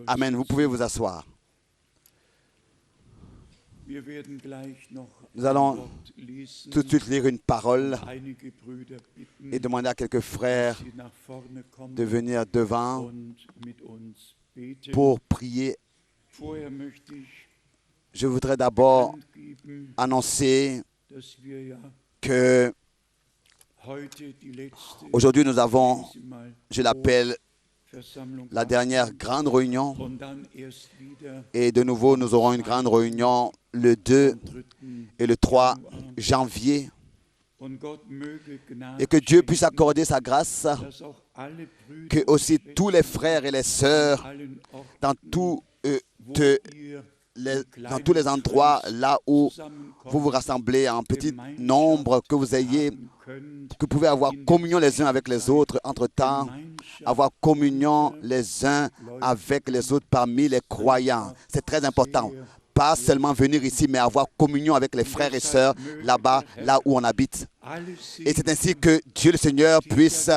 Amen. Vous pouvez vous asseoir. Nous allons tout de suite lire une parole et demander à quelques frères de venir devant pour prier. Je voudrais d'abord annoncer que aujourd'hui nous avons, je l'appelle, la dernière grande réunion, et de nouveau nous aurons une grande réunion le 2 et le 3 janvier, et que Dieu puisse accorder sa grâce, que aussi tous les frères et les sœurs dans tous les endroits là où vous vous rassemblez en petit nombre, que vous pouvez avoir communion les uns avec les autres, entre-temps, avoir communion les uns avec les autres parmi les croyants. C'est très important. Pas seulement venir ici, mais avoir communion avec les frères et sœurs là-bas, là où on habite. Et c'est ainsi que Dieu le Seigneur puisse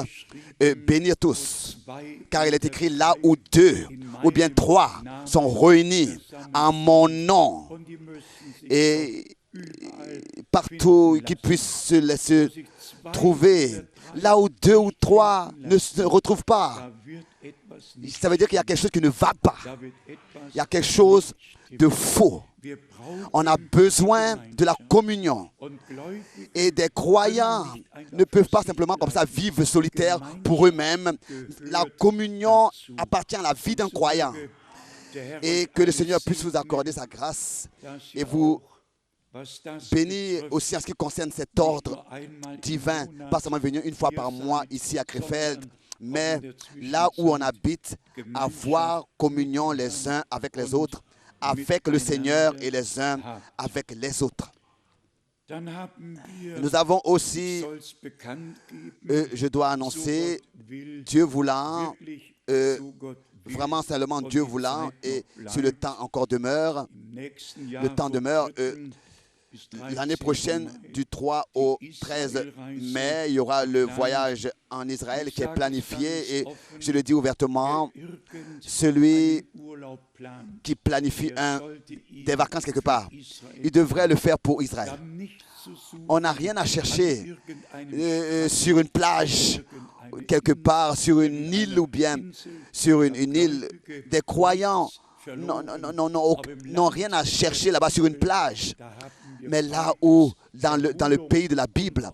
bénir tous. Car il est écrit là où 2 ou bien 3 sont réunis en mon nom. Et partout qu'ils puissent se trouver, là où 2 ou 3 ne se retrouvent pas, ça veut dire qu'il y a quelque chose qui ne va pas. Il y a quelque chose de faux. On a besoin de la communion. Et des croyants ne peuvent pas simplement comme ça vivre solitaires pour eux-mêmes. La communion appartient à la vie d'un croyant. Et que le Seigneur puisse vous accorder sa grâce et vous bénir aussi en ce qui concerne cet ordre divin. Pas seulement venir une fois par mois ici à Krefeld, mais là où on habite, avoir communion les uns avec les autres, avec le Seigneur et les uns avec les autres. Nous avons aussi, je dois annoncer, Dieu voulant, vraiment seulement Dieu voulant, et si le temps encore demeure, le temps demeure, l'année prochaine, du 3 au 13 mai, il y aura le voyage en Israël qui est planifié. Et je le dis ouvertement, celui qui planifie des vacances quelque part, il devrait le faire pour Israël. On n'a rien à chercher sur une plage, quelque part, sur une île ou bien sur une île. Des croyants n'ont rien à chercher là-bas sur une plage. Mais là où, dans le pays de la Bible,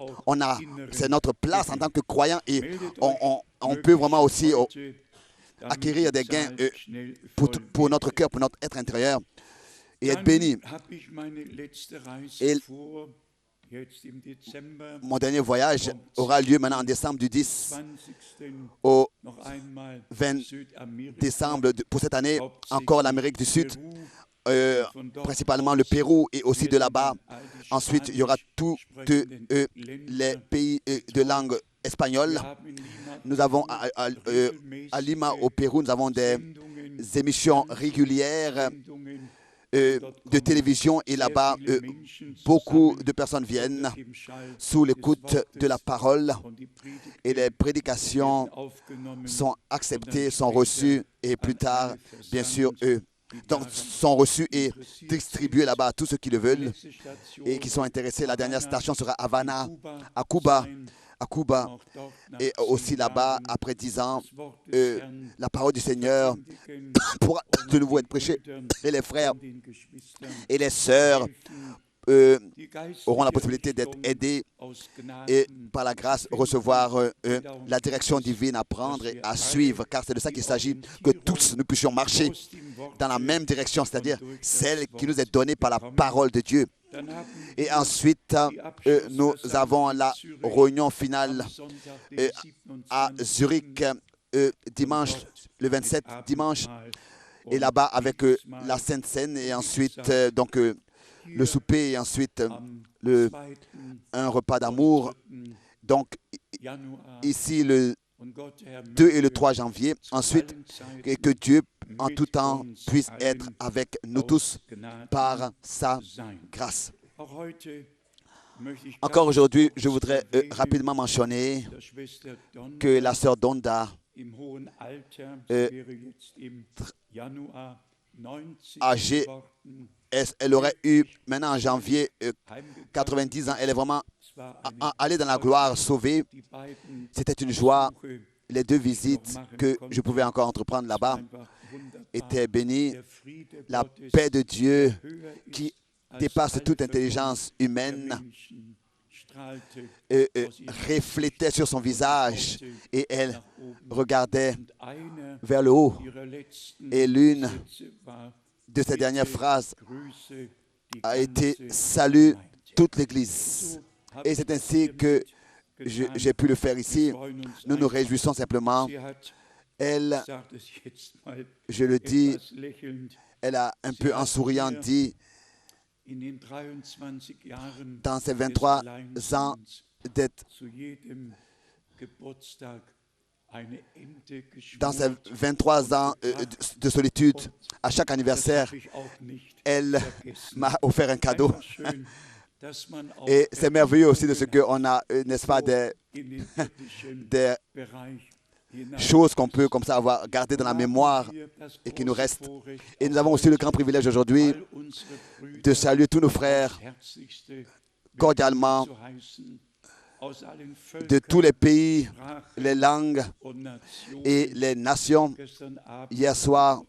c'est notre place en tant que croyants et on peut vraiment aussi acquérir des gains pour notre cœur, pour notre être intérieur et être béni. Et mon dernier voyage aura lieu maintenant en décembre du 10 au 20 décembre pour cette année, encore l'Amérique du Sud. Principalement le Pérou et aussi de là-bas. Ensuite, il y aura tous les pays de langue espagnole. Nous avons à Lima, au Pérou, nous avons des émissions régulières de télévision et là-bas, beaucoup de personnes viennent sous l'écoute de la parole et les prédications sont acceptées, sont reçues et plus tard, bien sûr, donc, sont reçus et distribués là-bas à tous ceux qui le veulent et qui sont intéressés. La dernière station sera à Havana, à Cuba, et aussi là-bas, après 10 ans, la parole du Seigneur pourra de nouveau être prêchée et les frères et les sœurs auront la possibilité d'être aidés et par la grâce recevoir la direction divine à prendre et à suivre, car c'est de ça qu'il s'agit, que tous nous puissions marcher dans la même direction, c'est-à-dire celle qui nous est donnée par la parole de Dieu. Et ensuite, nous avons la réunion finale à Zurich dimanche, le 27 dimanche, et là-bas avec la Sainte Seine et ensuite donc le souper et ensuite un repas d'amour. Donc, ici, le 2 et le 3 janvier. Ensuite, que Dieu, en tout temps, puisse être avec nous tous par sa grâce. Encore aujourd'hui, je voudrais rapidement mentionner que la sœur Donda âgée. Elle aurait eu, maintenant en janvier, 90 ans. Elle est vraiment allée dans la gloire, sauvée. C'était une joie. Les 2 visites que je pouvais encore entreprendre là-bas étaient bénies. La paix de Dieu qui dépasse toute intelligence humaine reflétait sur son visage et elle regardait vers le haut. Et l'une de ses dernières phrases a été « Salut toute l'Église ». Et c'est ainsi que j'ai pu le faire ici. Nous nous réjouissons simplement. Elle, je le dis, elle a un peu en souriant dit, dans ces 23 ans d'être, dans ces 23 ans de solitude, à chaque anniversaire, elle m'a offert un cadeau. Et c'est merveilleux aussi de ce qu'on a, n'est-ce pas, des choses qu'on peut comme ça avoir gardées dans la mémoire et qui nous restent. Et nous avons aussi le grand privilège aujourd'hui de saluer tous nos frères cordialement de tous les pays, les langues et les nations. Hier soir,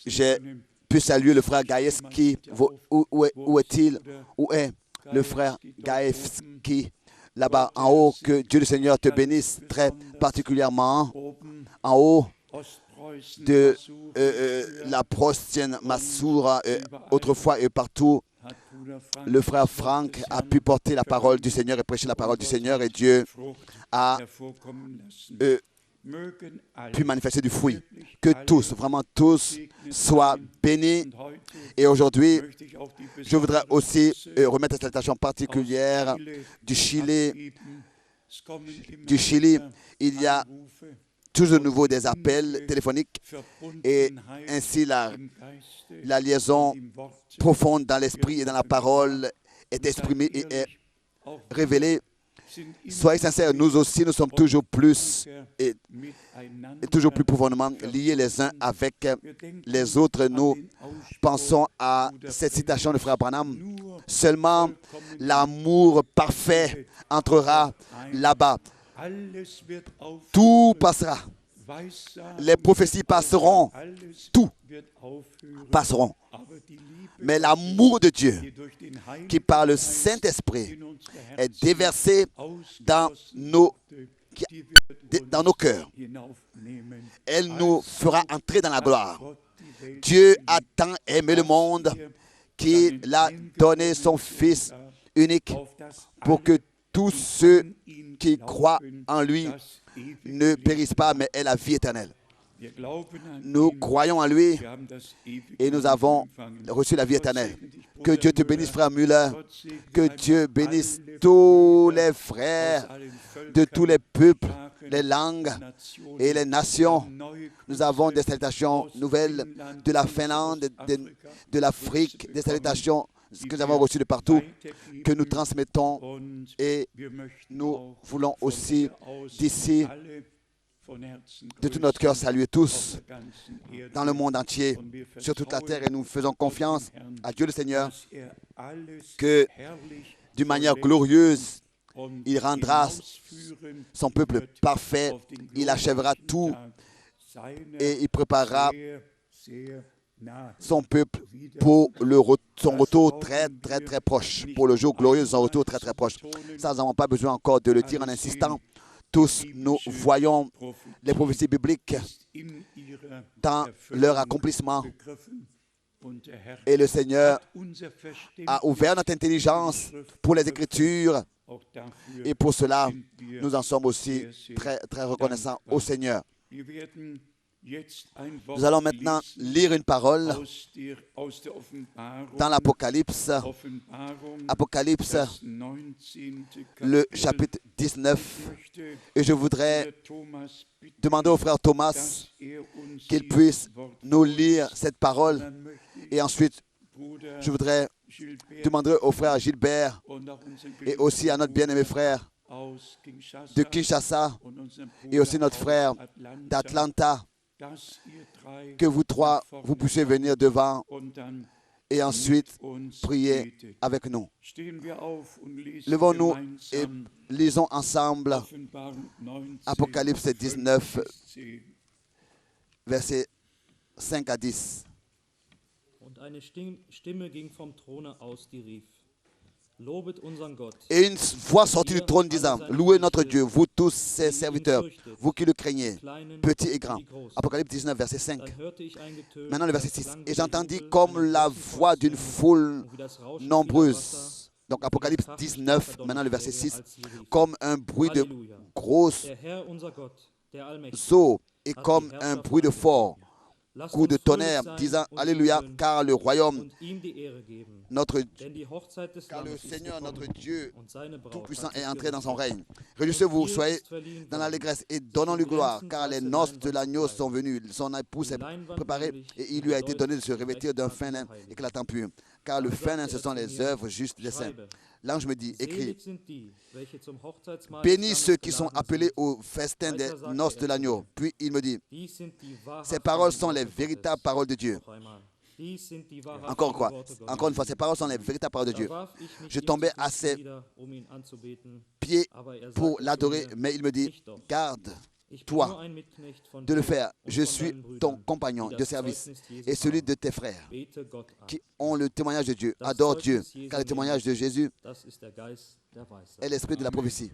j'ai pu saluer le frère Gaïevski. Où est-il? Où est le frère Gaïevski? Là-bas, en haut, que Dieu le Seigneur te bénisse très particulièrement. En haut de la Prostienne Massoura, autrefois et partout, le frère Franck a pu porter la parole du Seigneur et prêcher la parole du Seigneur et Dieu a pu manifester du fruit. Que tous, vraiment tous, soient bénis. Et aujourd'hui, je voudrais aussi remettre cette salutation particulière du Chili. Du Chili, il y a toujours de nouveau des appels téléphoniques et ainsi la liaison profonde dans l'esprit et dans la parole est exprimée et est révélée. Soyez sincères, nous aussi, nous sommes toujours plus et toujours plus profondément liés les uns avec les autres. Nous pensons à cette citation de frère Branham. Seulement l'amour parfait entrera là-bas. Tout passera. Les prophéties passeront. Tout passeront. Mais l'amour de Dieu, qui par le Saint-Esprit est déversé dans nos cœurs, elle nous fera entrer dans la gloire. Dieu a tant aimé le monde qu'il a donné son Fils unique pour que tous ceux qui croient en lui ne périssent pas, mais aient la vie éternelle. Nous croyons en lui et nous avons reçu la vie éternelle. Que Dieu te bénisse, frère Müller. Que Dieu bénisse tous les frères de tous les peuples, les langues et les nations. Nous avons des salutations nouvelles de la Finlande, de l'Afrique, des salutations que nous avons reçues de partout, que nous transmettons et nous voulons aussi d'ici, de tout notre cœur, saluer tous dans le monde entier, sur toute la terre, et nous faisons confiance à Dieu le Seigneur que d'une manière glorieuse, il rendra son peuple parfait, il achèvera tout et il préparera son peuple pour son retour très, très, très proche, pour le jour glorieux de son retour très, très proche. Ça, nous n'avons pas besoin encore de le dire en insistant. Tous, nous voyons les prophéties bibliques dans leur accomplissement. Et le Seigneur a ouvert notre intelligence pour les Écritures. Et pour cela, nous en sommes aussi très, très reconnaissants au Seigneur. Nous allons maintenant lire une parole dans l'Apocalypse. Apocalypse, le chapitre 19. Et je voudrais demander au frère Thomas qu'il puisse nous lire cette parole. Et ensuite, je voudrais demander au frère Gilbert et aussi à notre bien-aimé frère de Kinshasa et aussi notre frère d'Atlanta, que vous trois, vous puissiez venir devant et ensuite prier avec nous. Levons-nous et lisons ensemble Apocalypse 19, versets 5 à 10. Und eine Stimme ging vom Throne aus, die rief: Lobet unseren Gott. Et une voix sortit du trône disant: Louez notre Dieu, vous tous ses serviteurs, vous qui le craignez, petits et grands. Apocalypse 19, verset 5. Maintenant le verset 6. Et j'entendis comme la voix d'une foule nombreuse. Donc Apocalypse 19, maintenant le verset 6. Comme un bruit de grosses eaux et comme un bruit de fort coup de tonnerre, disant Alléluia, car le royaume, car le Seigneur, notre Dieu, Tout-Puissant, est entré dans son règne. Réjouissez-vous, soyez dans l'allégresse et donnons-lui gloire, car les noces de l'agneau sont venues. Son épouse s'est préparée et il lui a été donné de se revêtir d'un fin lin éclatant pur. Car le fin lin, ce sont les œuvres justes des saints. L'ange me dit, écris, bénis ceux qui sont appelés au festin des noces de l'agneau. Puis il me dit, ces paroles sont les véritables paroles de Dieu. Encore quoi? Encore une fois, ces paroles sont les véritables paroles de Dieu. Je tombais à ses pieds pour l'adorer, mais il me dit, garde-toi de le faire. Je suis ton compagnon de service et celui de tes frères qui ont le témoignage de Dieu. Adore Dieu, car le témoignage de Jésus est l'esprit de la prophétie.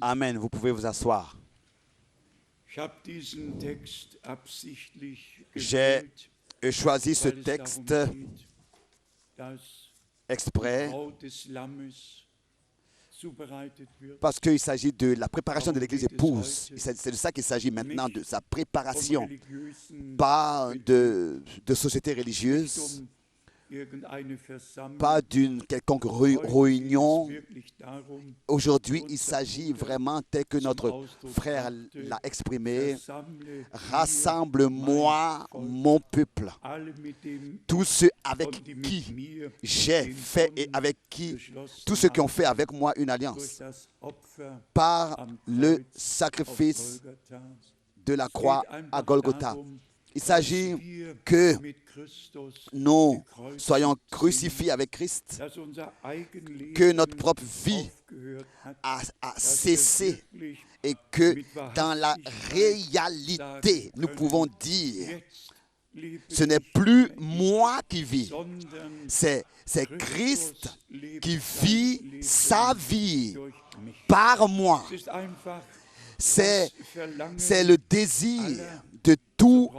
Amen. Vous pouvez vous asseoir. J'ai choisi ce texte exprès parce qu'il s'agit de la préparation de l'Église épouse. C'est de ça qu'il s'agit maintenant, de sa préparation, pas de société religieuse, pas d'une quelconque réunion. Aujourd'hui, il s'agit vraiment, tel que notre frère l'a exprimé, rassemble-moi, mon peuple, tous ceux avec qui j'ai fait et avec qui, tous ceux qui ont fait avec moi une alliance, par le sacrifice de la croix à Golgotha. Il s'agit que nous soyons crucifiés avec Christ, que notre propre vie a cessé et que dans la réalité, nous pouvons dire, ce n'est plus moi qui vis, c'est Christ qui vit sa vie par moi. C'est le désir de tous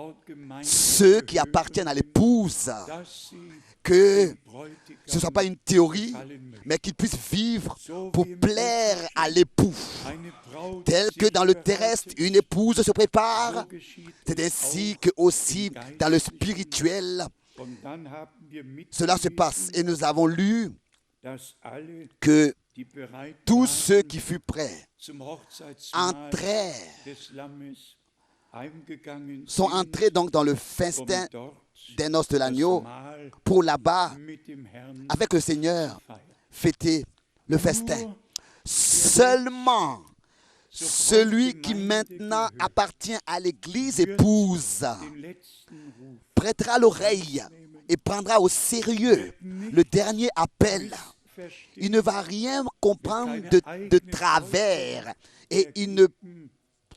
ceux qui appartiennent à l'épouse, que ce ne soit pas une théorie, mais qu'ils puissent vivre pour plaire à l'époux. Tel que dans le terrestre, une épouse se prépare, c'est ainsi que aussi dans le spirituel, cela se passe. Et nous avons lu que tous ceux qui furent prêts sont entrés donc dans le festin des noces de l'agneau pour là-bas, avec le Seigneur, fêter le festin. Seulement celui qui maintenant appartient à l'Église épouse prêtera l'oreille et prendra au sérieux le dernier appel il ne va rien comprendre de travers et il ne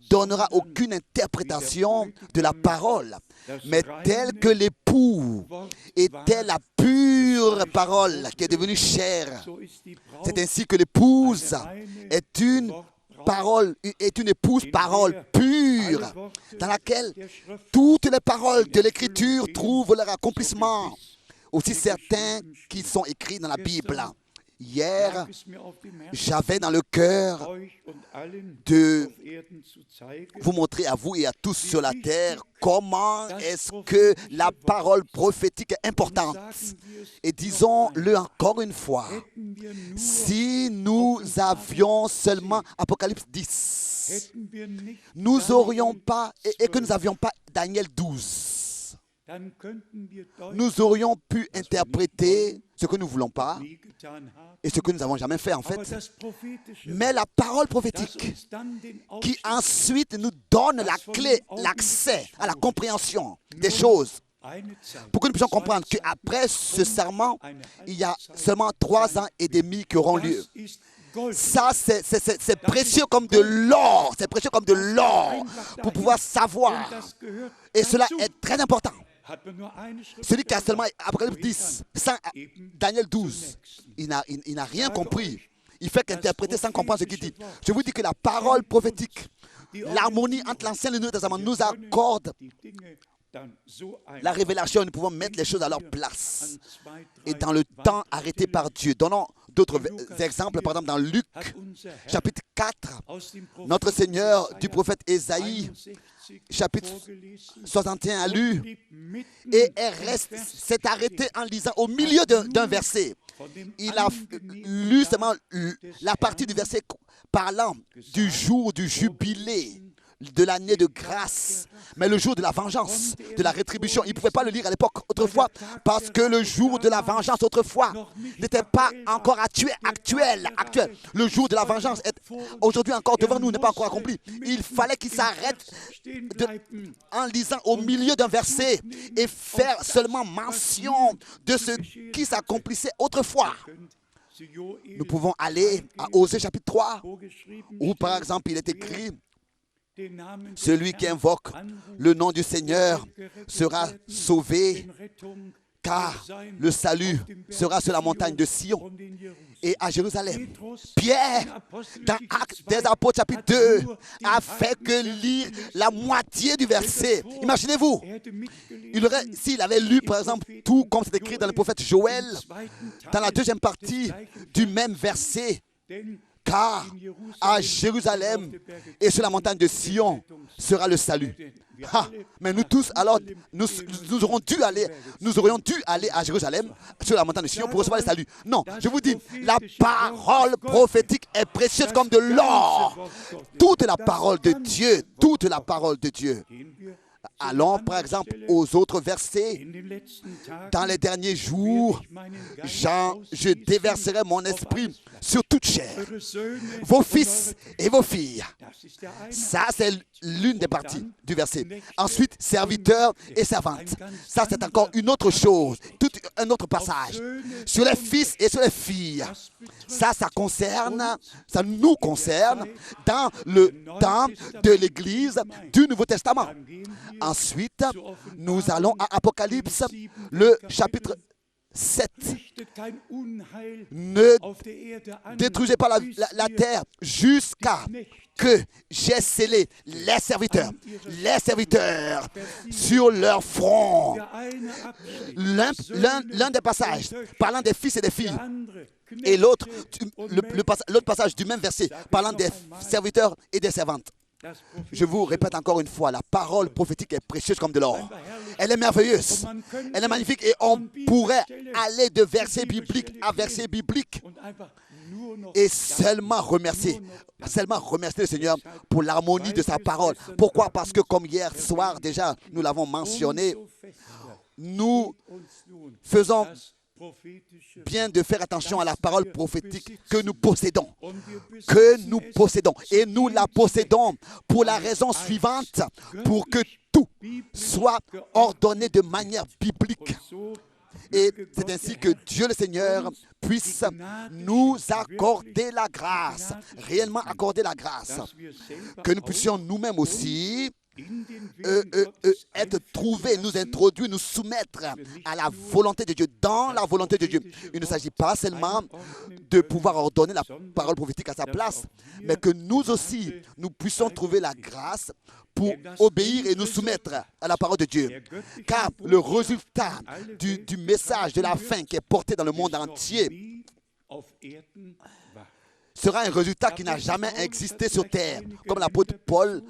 donnera aucune interprétation de la parole, mais telle que l'époux était la pure parole qui est devenue chair. C'est ainsi que l'épouse est une épouse parole pure, dans laquelle toutes les paroles de l'Écriture trouvent leur accomplissement, aussi certains qui sont écrits dans la Bible. Hier, j'avais dans le cœur de vous montrer à vous et à tous sur la terre comment est-ce que la parole prophétique est importante. Et disons-le encore une fois, si nous avions seulement Apocalypse 10, nous n'aurions pas, et que nous n'avions pas Daniel 12, nous aurions pu interpréter ce que nous ne voulons pas et ce que nous n'avons jamais fait en fait. Mais la parole prophétique qui ensuite nous donne la clé, l'accès à la compréhension des choses pour que nous puissions comprendre qu'après ce serment, il y a seulement 3 ans et demi qui auront lieu. Ça, c'est précieux comme de l'or. C'est précieux comme de l'or pour pouvoir savoir. Et cela est très important. Celui qui a seulement Apocalypse 10, sans Daniel 12, il n'a rien compris. Il fait qu'interpréter sans comprendre ce qu'il dit. Je vous dis que la parole prophétique, l'harmonie entre l'Ancien et le Nouveau Testament nous accorde la révélation. Nous pouvons mettre les choses à leur place. Et dans le temps arrêté par Dieu. Donnons d'autres exemples. Par exemple, dans Luc, chapitre 4, notre Seigneur du prophète Ésaïe, chapitre 61 a lu et s'est arrêté en lisant au milieu d'un verset. Il a lu seulement la partie du verset parlant du jour du jubilé, de l'année de grâce, mais le jour de la vengeance, de la rétribution. Il ne pouvait pas le lire à l'époque autrefois parce que le jour de la vengeance autrefois n'était pas encore actuel. Le jour de la vengeance est aujourd'hui encore devant nous, n'est pas encore accompli. Il fallait qu'il s'arrête en lisant au milieu d'un verset et faire seulement mention de ce qui s'accomplissait autrefois. Nous pouvons aller à Osée chapitre 3 où par exemple il est écrit: celui qui invoque le nom du Seigneur sera sauvé, car le salut sera sur la montagne de Sion et à Jérusalem. Pierre, dans Actes des Apôtres chapitre 2, a fait que lire la moitié du verset. Imaginez-vous, s'il avait lu par exemple tout comme c'est écrit dans le prophète Joël, dans la deuxième partie du même verset, car à Jérusalem et sur la montagne de Sion sera le salut. Mais nous tous, alors, nous aurions dû aller à Jérusalem, sur la montagne de Sion, pour recevoir le salut. Non, je vous dis, la parole prophétique est précieuse comme de l'or. Toute la parole de Dieu, toute la parole de Dieu. Allons par exemple aux autres versets. Dans les derniers jours, je déverserai mon esprit sur toute chair, vos fils et vos filles. Ça, c'est l'une des parties du verset. Ensuite, serviteurs et servantes. Ça, c'est encore une autre chose, tout un autre passage. Sur les fils et sur les filles. Ça nous concerne dans le temps de l'Église du Nouveau Testament. Ensuite, nous allons à Apocalypse, le chapitre 7. Ne détruisez pas la terre jusqu'à que j'ai scellé les serviteurs sur leur front. L'un des passages parlant des fils et des filles, et l'autre passage du même verset parlant des serviteurs et des servantes. Je vous répète encore une fois, la parole prophétique est précieuse comme de l'or. Elle est merveilleuse, elle est magnifique et on pourrait aller de verset biblique à verset biblique et seulement remercier le Seigneur pour l'harmonie de sa parole. Pourquoi? Parce que comme hier soir déjà, nous l'avons mentionné, nous faisons bien de faire attention à la parole prophétique que nous possédons. Et nous la possédons pour la raison suivante, pour que tout soit ordonné de manière biblique. Et c'est ainsi que Dieu le Seigneur puisse nous accorder la grâce, réellement accorder la grâce, que nous puissions nous-mêmes aussi être trouvés, nous introduire, nous soumettre à la volonté de Dieu, dans la volonté de Dieu. Il ne s'agit pas seulement de pouvoir ordonner la parole prophétique à sa place, mais que nous aussi, nous puissions trouver la grâce pour obéir et nous soumettre à la parole de Dieu. Car le résultat du message de la fin qui est porté dans le monde entier sera un résultat qui n'a jamais existé sur terre. Comme l'apôtre Paul,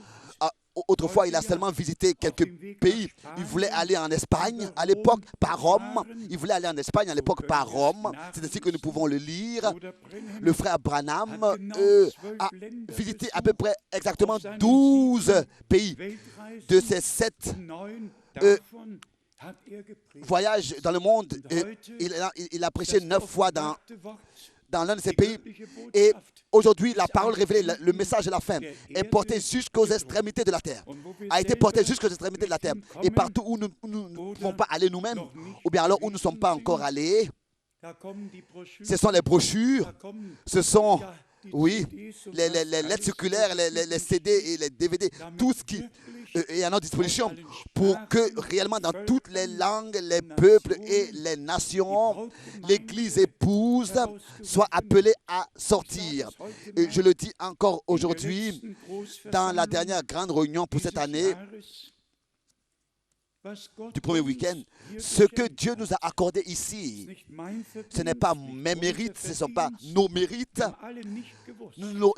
autrefois, il a seulement visité quelques pays. Il voulait aller en Espagne à l'époque par Rome. Il voulait aller en Espagne à l'époque par Rome. C'est ainsi que nous pouvons le lire. Le frère Branham a visité à peu près exactement 12 pays. De ces 7 voyages dans le monde, il a prêché 9 fois dans l'un de ces pays. Et aujourd'hui, la parole révélée, le message de la fin, est porté jusqu'aux extrémités de la terre. A été porté jusqu'aux extrémités de la terre. Et partout où nous ne pouvons pas aller nous-mêmes, ou bien alors où nous ne sommes pas encore allés, ce sont les brochures, ce sont, oui, les lettres circulaires, les CD et les DVD, tout ce qui est à notre disposition pour que réellement dans toutes les langues, les peuples et les nations, l'Église épouse soit appelée à sortir. Et je le dis encore aujourd'hui, dans la dernière grande réunion pour cette année, du premier week-end, ce que Dieu nous a accordé ici, ce n'est pas mes mérites, ce ne sont pas nos mérites. Nous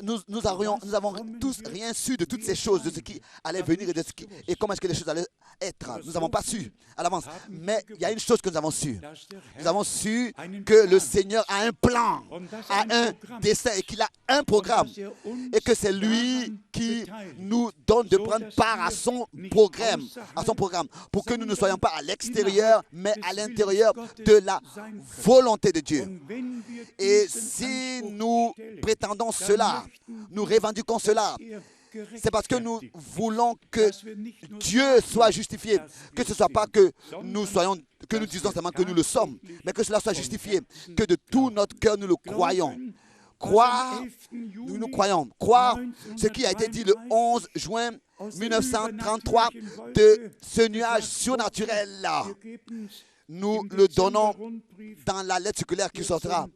avons tous rien su de toutes ces choses, de ce qui allait venir et comment est-ce que les choses allaient être. Nous n'avons pas su à l'avance. Mais il y a une chose que nous avons su. Nous avons su que le Seigneur a un plan, a un dessein et qu'il a un programme. Et que c'est lui qui nous donne de prendre part à son programme. Pour que nous ne soyons pas à l'extérieur, mais à l'intérieur de la volonté de Dieu. Et si nous prétendons cela, nous revendiquons cela, c'est parce que nous voulons que Dieu soit justifié. Que ce ne soit pas que nous disons seulement que nous le sommes, mais que cela soit justifié, que de tout notre cœur nous le croyons. Croire, nous croyons. Croire ce qui a été dit le 11 juin 1933 de ce nuage surnaturel-là. Nous le donnons dans la lettre circulaire qui sortira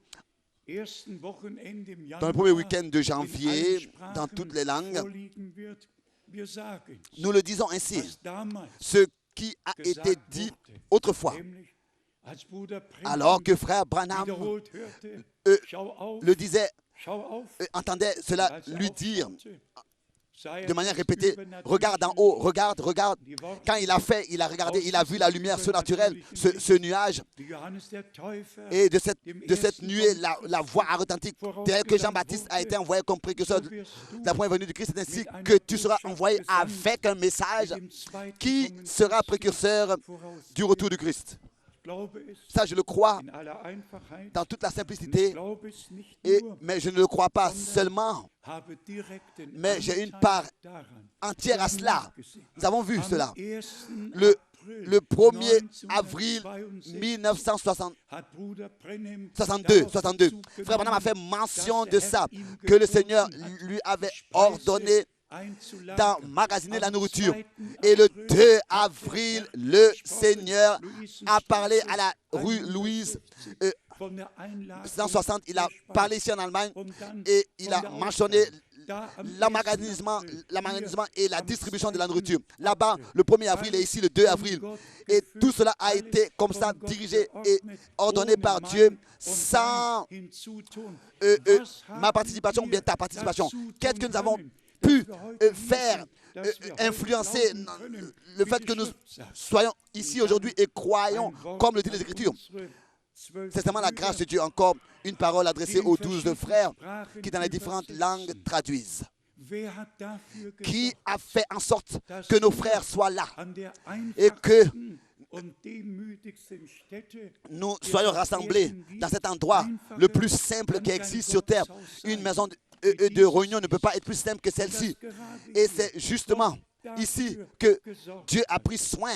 dans le premier week-end de janvier, dans toutes les langues. Nous le disons ainsi, ce qui a été dit autrefois, alors que frère Branham le disait, entendait cela lui dire de manière répétée, regarde en haut, regarde. Quand il a regardé, il a vu la lumière surnaturelle, ce nuage. Et de cette nuée, la voix a retenti. Tel que Jean-Baptiste a été envoyé comme précurseur de la première venue du Christ, c'est ainsi que tu seras envoyé avec un message qui sera précurseur du retour du Christ. Ça, je le crois dans toute la simplicité, mais je ne le crois pas seulement, mais j'ai une part entière à cela. Nous avons vu cela. Le 1er avril 1962, Frère Branham a fait mention de ça, que le Seigneur lui avait ordonné d'emmagasiner la nourriture. Et le 2 avril, le Seigneur a parlé à la rue Louise 160. Il a parlé ici en Allemagne et il a mentionné l'emmagasinement et la distribution de la nourriture. Là-bas, le 1er avril et ici le 2 avril. Et tout cela a été comme ça dirigé et ordonné par Dieu sans ma participation ou bien ta participation. Qu'est-ce que nous avons pu faire influencer le fait que nous soyons ici aujourd'hui et croyons comme le dit les Écritures. C'est seulement la grâce de Dieu. Encore une parole adressée aux 12 frères qui dans les différentes langues traduisent. Qui a fait en sorte que nos frères soient là et que nous soyons rassemblés dans cet endroit le plus simple qui existe sur terre. Une maison de réunion ne peut pas être plus simple que celle-ci. Et c'est justement ici que Dieu a pris soin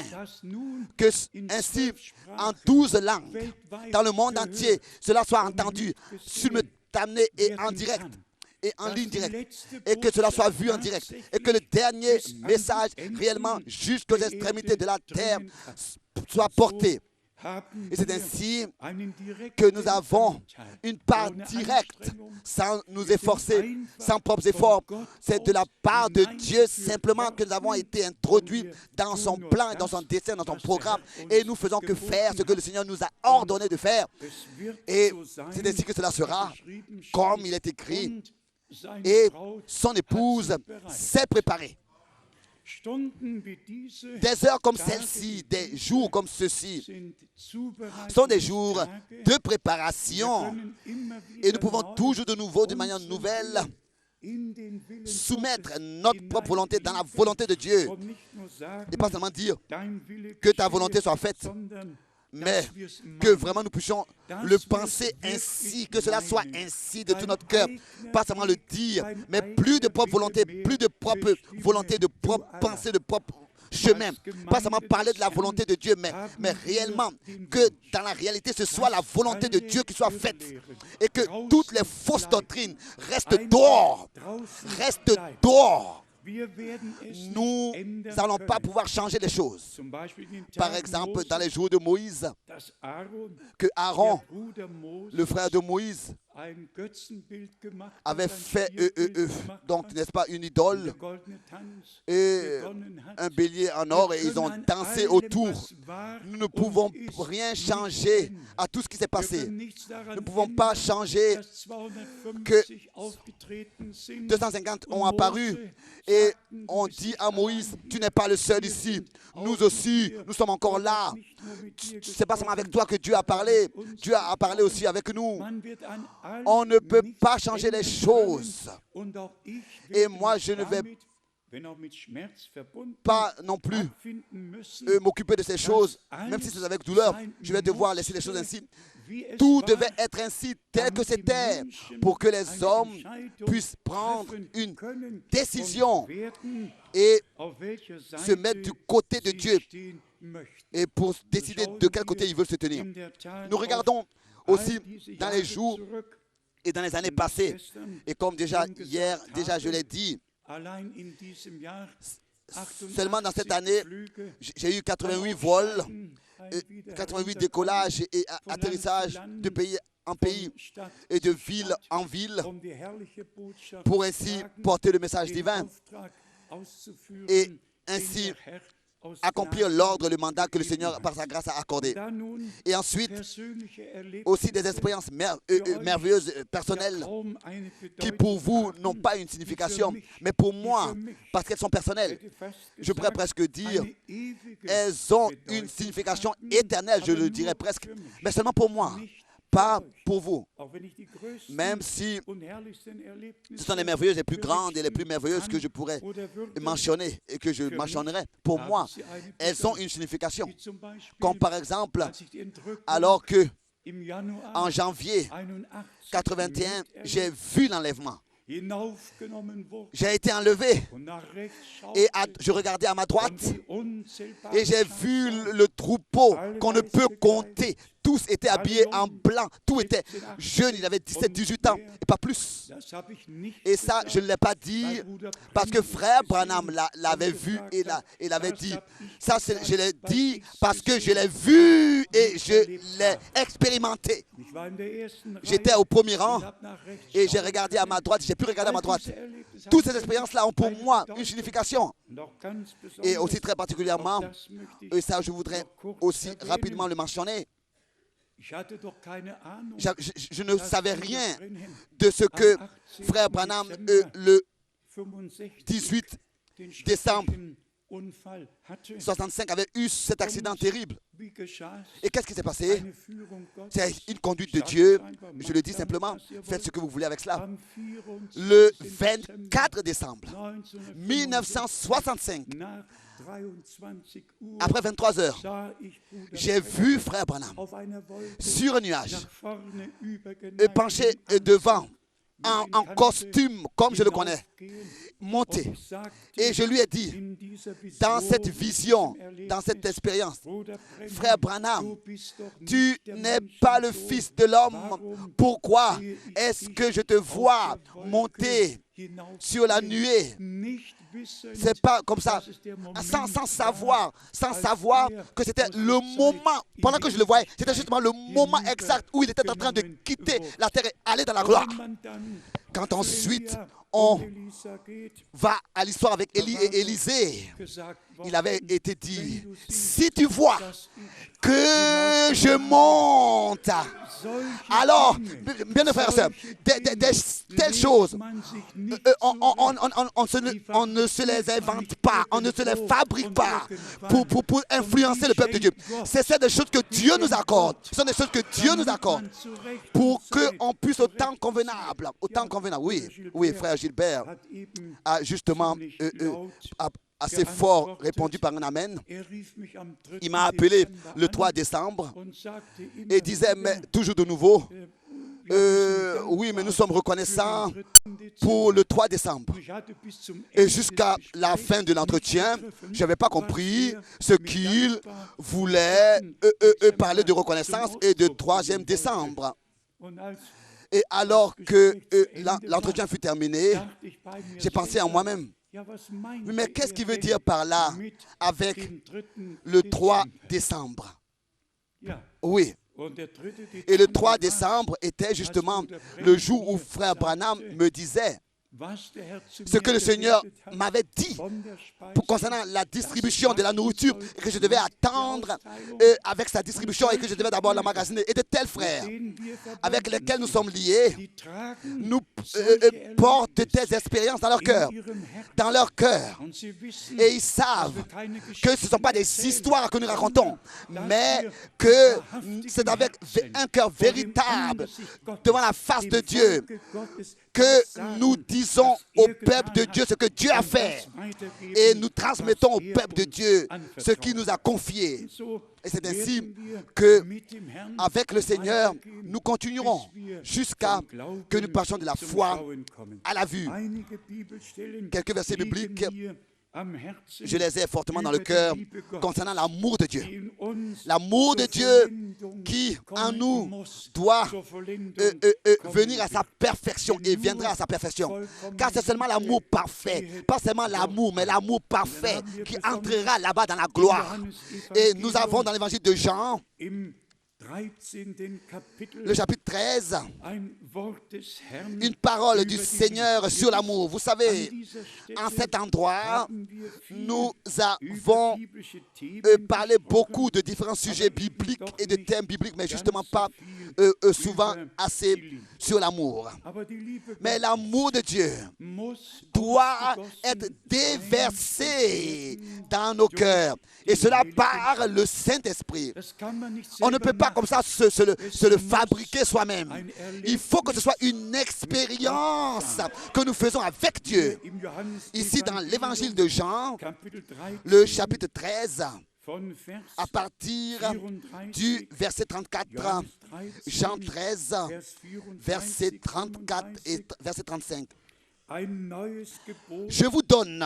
que ainsi en 12 langues dans le monde entier cela soit entendu simultané et en direct et en ligne directe et que cela soit vu en direct et que le dernier message réellement jusqu'aux extrémités de la terre soit porté. Et c'est ainsi que nous avons une part directe, sans nous efforcer, sans propres efforts. C'est de la part de Dieu simplement que nous avons été introduits dans son plan, dans son dessein, dans son programme. Et nous faisons que faire ce que le Seigneur nous a ordonné de faire. Et c'est ainsi que cela sera, comme il est écrit. Et son épouse s'est préparée. Des heures comme celle-ci, des jours comme ceux-ci sont des jours de préparation et nous pouvons toujours de nouveau, de manière nouvelle, soumettre notre propre volonté dans la volonté de Dieu et pas seulement dire que ta volonté soit faite, mais que vraiment nous puissions le penser ainsi, que cela soit ainsi de tout notre cœur. Pas seulement le dire, mais plus de propre volonté, de propre pensée, de propre chemin. Pas seulement parler de la volonté de Dieu, mais réellement que dans la réalité, ce soit la volonté de Dieu qui soit faite. Et que toutes les fausses doctrines restent dehors. Restent dehors. Nous n'allons pas pouvoir changer les choses. Par exemple, dans les jours de Moïse, que Aaron, le frère de Moïse, avait fait donc n'est-ce pas une idole et un bélier en or et ils ont dansé autour. Nous ne pouvons rien changer à tout ce qui s'est passé. Nous ne pouvons pas changer que 250 ont apparu et on dit à Moïse, tu n'es pas le seul ici. Nous aussi, nous sommes encore là. Ce n'est pas seulement avec toi que Dieu a parlé. Dieu a parlé aussi avec nous. On ne peut pas changer les choses. Et moi, je ne vais pas non plus m'occuper de ces choses, même si c'est avec douleur. Je vais devoir laisser les choses ainsi. Tout devait être ainsi, tel que c'était, pour que les hommes puissent prendre une décision et se mettre du côté de Dieu et pour décider de quel côté ils veulent se tenir. Nous regardons aussi dans les jours et dans les années passées, et comme déjà hier, je l'ai dit, seulement dans cette année, j'ai eu 88 vols, 88 décollages et atterrissages de pays en pays et de ville en ville pour ainsi porter le message divin et ainsi accomplir l'ordre, le mandat que le Seigneur, par sa grâce, a accordé. Et ensuite, aussi des expériences merveilleuses, personnelles, qui pour vous n'ont pas une signification, mais pour moi, parce qu'elles sont personnelles, je pourrais presque dire, elles ont une signification éternelle, je le dirais presque, mais seulement pour moi. Pas pour vous, même si ce sont les merveilleuses les plus grandes et les plus merveilleuses que je pourrais mentionner et que je mentionnerai. Pour moi, elles ont une signification. Comme par exemple, alors que en janvier 81, j'ai vu l'enlèvement. J'ai été enlevé et je regardais à ma droite et j'ai vu le troupeau qu'on ne peut compter. Tous étaient habillés en blanc, tout était jeune, il avait 17-18 ans et pas plus. Et ça, je ne l'ai pas dit parce que frère Branham l'avait vu et l'avait dit. Ça, je l'ai dit parce que je l'ai vu et je l'ai expérimenté. J'étais au premier rang et j'ai regardé à ma droite, j'ai pu regarder à ma droite. Toutes ces expériences-là ont pour moi une signification. Et aussi très particulièrement, et ça je voudrais aussi rapidement le mentionner, je ne savais rien de ce que frère Branham le 18 décembre 65 avait eu cet accident terrible. Et qu'est-ce qui s'est passé? C'est une conduite de Dieu. Je le dis simplement, faites ce que vous voulez avec cela. Le 24 décembre 1965, après 23 heures, j'ai vu frère Branham sur un nuage, penché devant en costume, comme je le connais, monter. Et je lui ai dit, dans cette vision, dans cette expérience, frère Branham, tu n'es pas le Fils de l'homme. Pourquoi est-ce que je te vois monter sur la nuée? C'est pas comme ça, sans savoir que c'était le moment, pendant que je le voyais, c'était justement le moment exact où il était en train de quitter la terre et aller dans la gloire. Quand ensuite on va à l'histoire avec Élie et Élisée, il avait été dit, si tu vois que je monte, alors, bien mes frères et sœurs, telles choses, on ne se les invente pas, on ne se les fabrique pas pour influencer le peuple de Dieu. C'est des choses que Dieu nous accorde. Ce sont des choses que Dieu nous accorde pour qu'on puisse au temps convenable, oui, frère Gilbert a justement assez fort répondu par un amen. Il m'a appelé le 3 décembre et disait, mais toujours de nouveau, oui, mais nous sommes reconnaissants pour le 3 décembre. Et jusqu'à la fin de l'entretien, je n'avais pas compris ce qu'il voulait parler de reconnaissance et de 3e décembre. Et alors que l'entretien fut terminé, j'ai pensé en moi-même, mais qu'est-ce qu'il veut dire par là avec le 3 décembre? Oui. Et le 3 décembre était justement le jour où frère Branham me disait ce que le Seigneur m'avait dit concernant la distribution de la nourriture et que je devais attendre avec sa distribution et que je devais d'abord l'emmagasiner. Et de tels frères avec lesquels nous sommes liés nous portent des expériences dans leur cœur. Dans leur cœur. Et ils savent que ce ne sont pas des histoires que nous racontons, mais que c'est avec un cœur véritable devant la face de Dieu que nous disons au peuple de Dieu ce que Dieu a fait et nous transmettons au peuple de Dieu ce qu'il nous a confié. Et c'est ainsi que, avec le Seigneur, nous continuerons jusqu'à que nous passions de la foi à la vue. Quelques versets bibliques, je les ai fortement dans le cœur concernant l'amour de Dieu. L'amour de Dieu qui, en nous, doit venir à sa perfection et viendra à sa perfection. Car c'est seulement l'amour parfait, pas seulement l'amour, mais l'amour parfait qui entrera là-bas dans la gloire. Et nous avons dans l'évangile de Jean, le chapitre 13, une parole du Seigneur sur l'amour. Vous savez, en cet endroit, nous avons parlé beaucoup de différents sujets bibliques et de thèmes bibliques, mais justement pas souvent assez sur l'amour. Mais l'amour de Dieu doit être déversé dans nos cœurs. Et cela par le Saint-Esprit. On ne peut pas comme ça se le fabriquer soi-même. Il faut que ce soit une expérience que nous faisons avec Dieu. Ici dans l'évangile de Jean, le chapitre 13, à partir du verset 34, Jean 13, verset 34 et verset 35. Je vous donne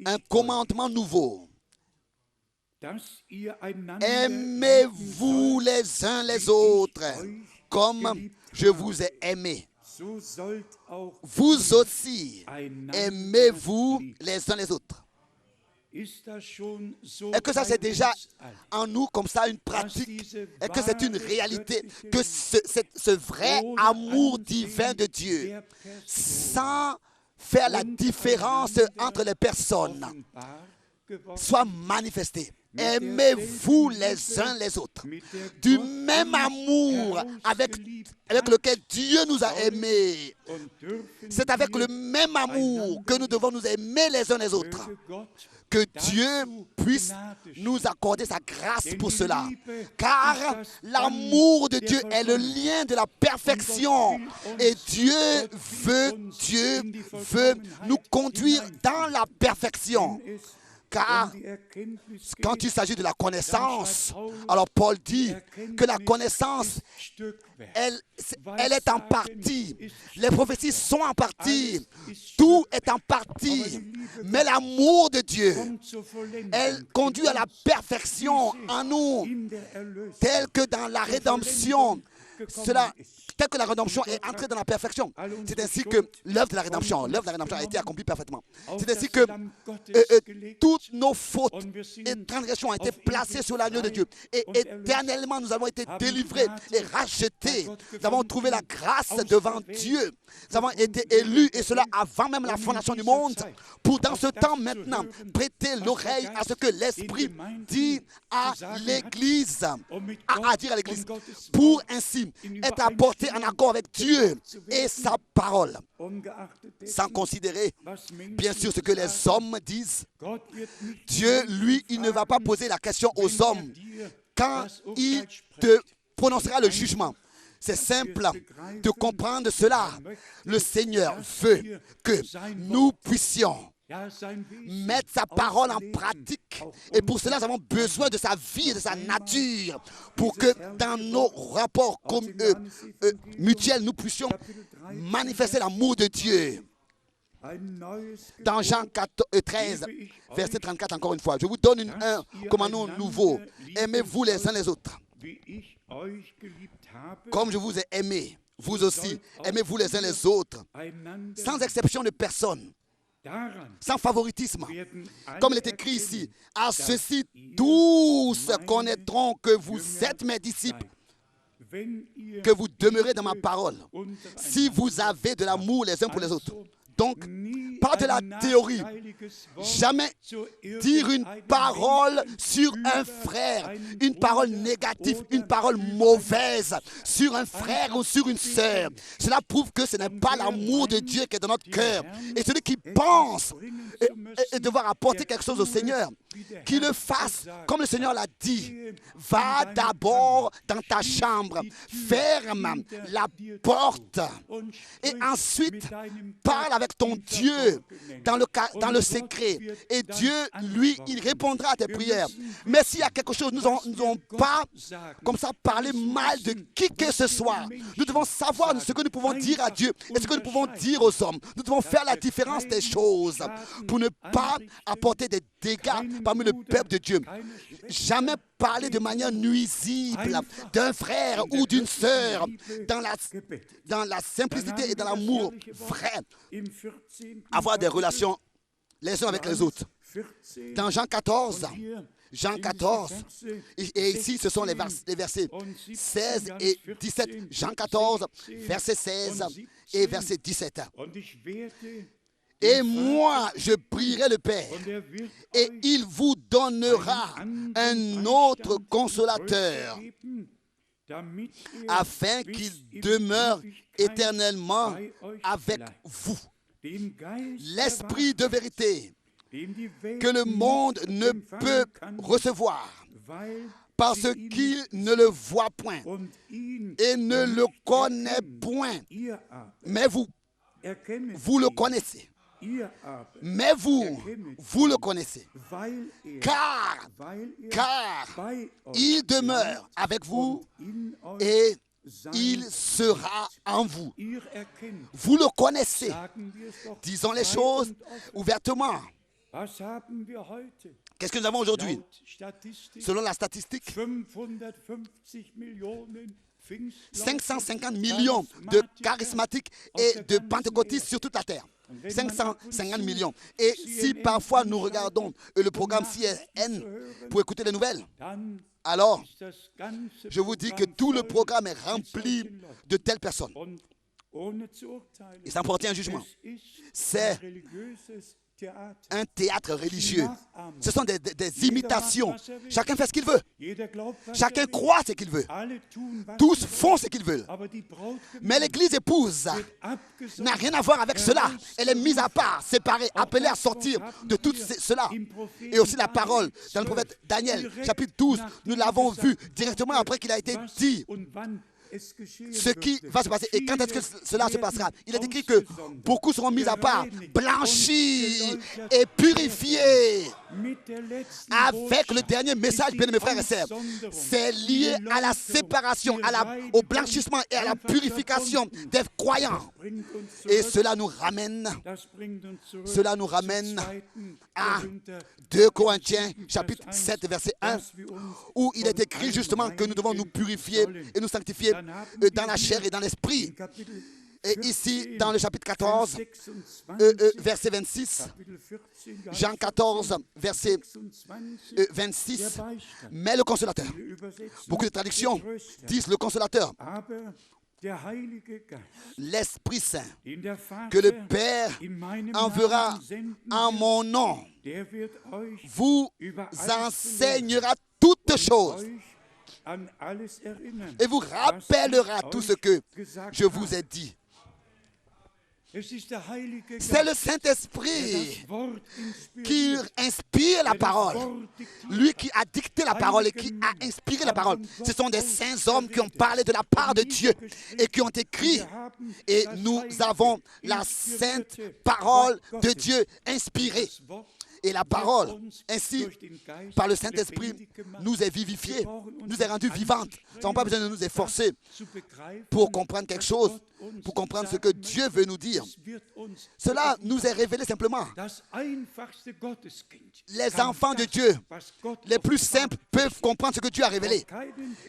un commandement nouveau. Aimez-vous les uns les autres comme je vous ai aimé. Vous aussi, aimez-vous les uns les autres. Est-ce que ça c'est déjà en nous comme ça une pratique? Est-ce que c'est une réalité que ce vrai amour divin de Dieu, sans faire la différence entre les personnes, soit manifesté? Aimez-vous les uns les autres du même amour avec lequel Dieu nous a aimés. C'est avec le même amour que nous devons nous aimer les uns les autres. Que Dieu puisse nous accorder sa grâce pour cela. Car l'amour de Dieu est le lien de la perfection. Et Dieu veut nous conduire dans la perfection. Car quand il s'agit de la connaissance, alors Paul dit que la connaissance, elle est en partie. Les prophéties sont en partie. Tout est en partie. Mais l'amour de Dieu, elle conduit à la perfection en nous, tel que dans la rédemption. Tel que la rédemption est entrée dans la perfection. C'est ainsi que l'œuvre de la rédemption a été accomplie parfaitement. C'est ainsi que toutes nos fautes et transgressions ont été placées sur l'agneau de Dieu. Et éternellement, nous avons été délivrés et rachetés. Nous avons trouvé la grâce devant Dieu. Nous avons été élus, et cela avant même la fondation du monde, pour dans ce temps maintenant prêter l'oreille à ce que l'Esprit dit à l'Église, à dire à l'Église, pour ainsi être apporté en accord avec Dieu et sa parole, sans considérer bien sûr ce que les hommes disent. Dieu, lui, il ne va pas poser la question aux hommes quand il te prononcera le jugement. C'est simple de comprendre cela. Le Seigneur veut que nous puissions mettre sa parole en pratique. Et pour cela, nous avons besoin de sa vie et de sa nature pour que dans nos rapports mutuels, nous puissions manifester l'amour de Dieu. Dans Jean 13, verset 34, encore une fois, je vous donne un commandement nouveau. Aimez-vous les uns les autres. Comme je vous ai aimé, vous aussi, aimez-vous les uns les autres, sans exception de personne, sans favoritisme. Comme il est écrit ici, à ceci tous connaîtront que vous êtes mes disciples, que vous demeurez dans ma parole, si vous avez de l'amour les uns pour les autres. Donc, pas de la théorie. Jamais dire une parole sur un frère, une parole négative, une parole mauvaise sur un frère ou sur une sœur. Cela prouve que ce n'est pas l'amour de Dieu qui est dans notre cœur. Et celui qui pense devoir apporter quelque chose au Seigneur, qu'il le fasse comme le Seigneur l'a dit. Va d'abord dans ta chambre, ferme la porte et ensuite parle avec ton Dieu dans le secret. Et Dieu, lui, il répondra à tes prières. Mais s'il y a quelque chose, nous n'avons pas comme ça parlé mal de qui que ce soit. Nous devons savoir ce que nous pouvons dire à Dieu et ce que nous pouvons dire aux hommes. Nous devons faire la différence des choses pour ne pas apporter des dégâts parmi le peuple de Dieu. Jamais parler de manière nuisible d'un frère ou d'une sœur dans la simplicité et dans l'amour vrai. Avoir des relations les uns avec les autres. Dans Jean 14, et ici ce sont les versets 16 et 17. Jean 14, verset 16 et verset 17. Et moi, je prierai le Père, et il vous donnera un autre consolateur, afin qu'il demeure éternellement avec vous. L'Esprit de vérité, que le monde ne peut recevoir, parce qu'il ne le voit point et ne le connaît point. Mais vous le connaissez. Mais vous le connaissez, car il demeure avec vous et il sera en vous. Vous le connaissez. Disons les choses ouvertement. Qu'est-ce que nous avons aujourd'hui? Selon la statistique, 550 millions de charismatiques et de pentecôtistes sur toute la terre. 550 millions. Et si parfois nous regardons le programme CSN pour écouter les nouvelles, alors je vous dis que tout le programme est rempli de telles personnes. Et ça porte un jugement. C'est un théâtre religieux. Ce sont des imitations. Chacun fait ce qu'il veut. Chacun croit ce qu'il veut. Tous font ce qu'ils veulent. Mais l'église épouse n'a rien à voir avec cela. Elle est mise à part, séparée, appelée à sortir de tout cela. Et aussi la parole dans le prophète Daniel, chapitre 12, nous l'avons vu directement après qu'il a été dit ce qui va se passer et quand est-ce que cela se passera. Il est écrit que beaucoup seront mis à part, blanchis et purifiés. Avec le dernier message, bien mes frères et sœurs, c'est lié à la séparation, au blanchissement et à la purification des croyants. Et cela nous ramène à 2 Corinthiens chapitre 7 verset 1 où il est écrit justement que nous devons nous purifier et nous sanctifier dans la chair et dans l'esprit. Et ici, dans le chapitre 14, verset 26, Jean 14, verset 26, mais le consolateur. Beaucoup de traductions disent le consolateur. L'Esprit Saint, que le Père enverra en mon nom, vous enseignera toutes choses et vous rappellera tout ce que je vous ai dit. C'est le Saint-Esprit qui inspire la parole. Lui qui a dicté la parole et qui a inspiré la parole. Ce sont des saints hommes qui ont parlé de la part de Dieu et qui ont écrit. Et nous avons la sainte parole de Dieu inspirée. Et la parole, ainsi, par le Saint-Esprit, nous est vivifiée, nous est rendue vivante. Nous n'avons pas besoin de nous efforcer pour comprendre quelque chose, pour comprendre ce que Dieu veut nous dire. Cela nous est révélé simplement. Les enfants de Dieu, les plus simples, peuvent comprendre ce que Dieu a révélé.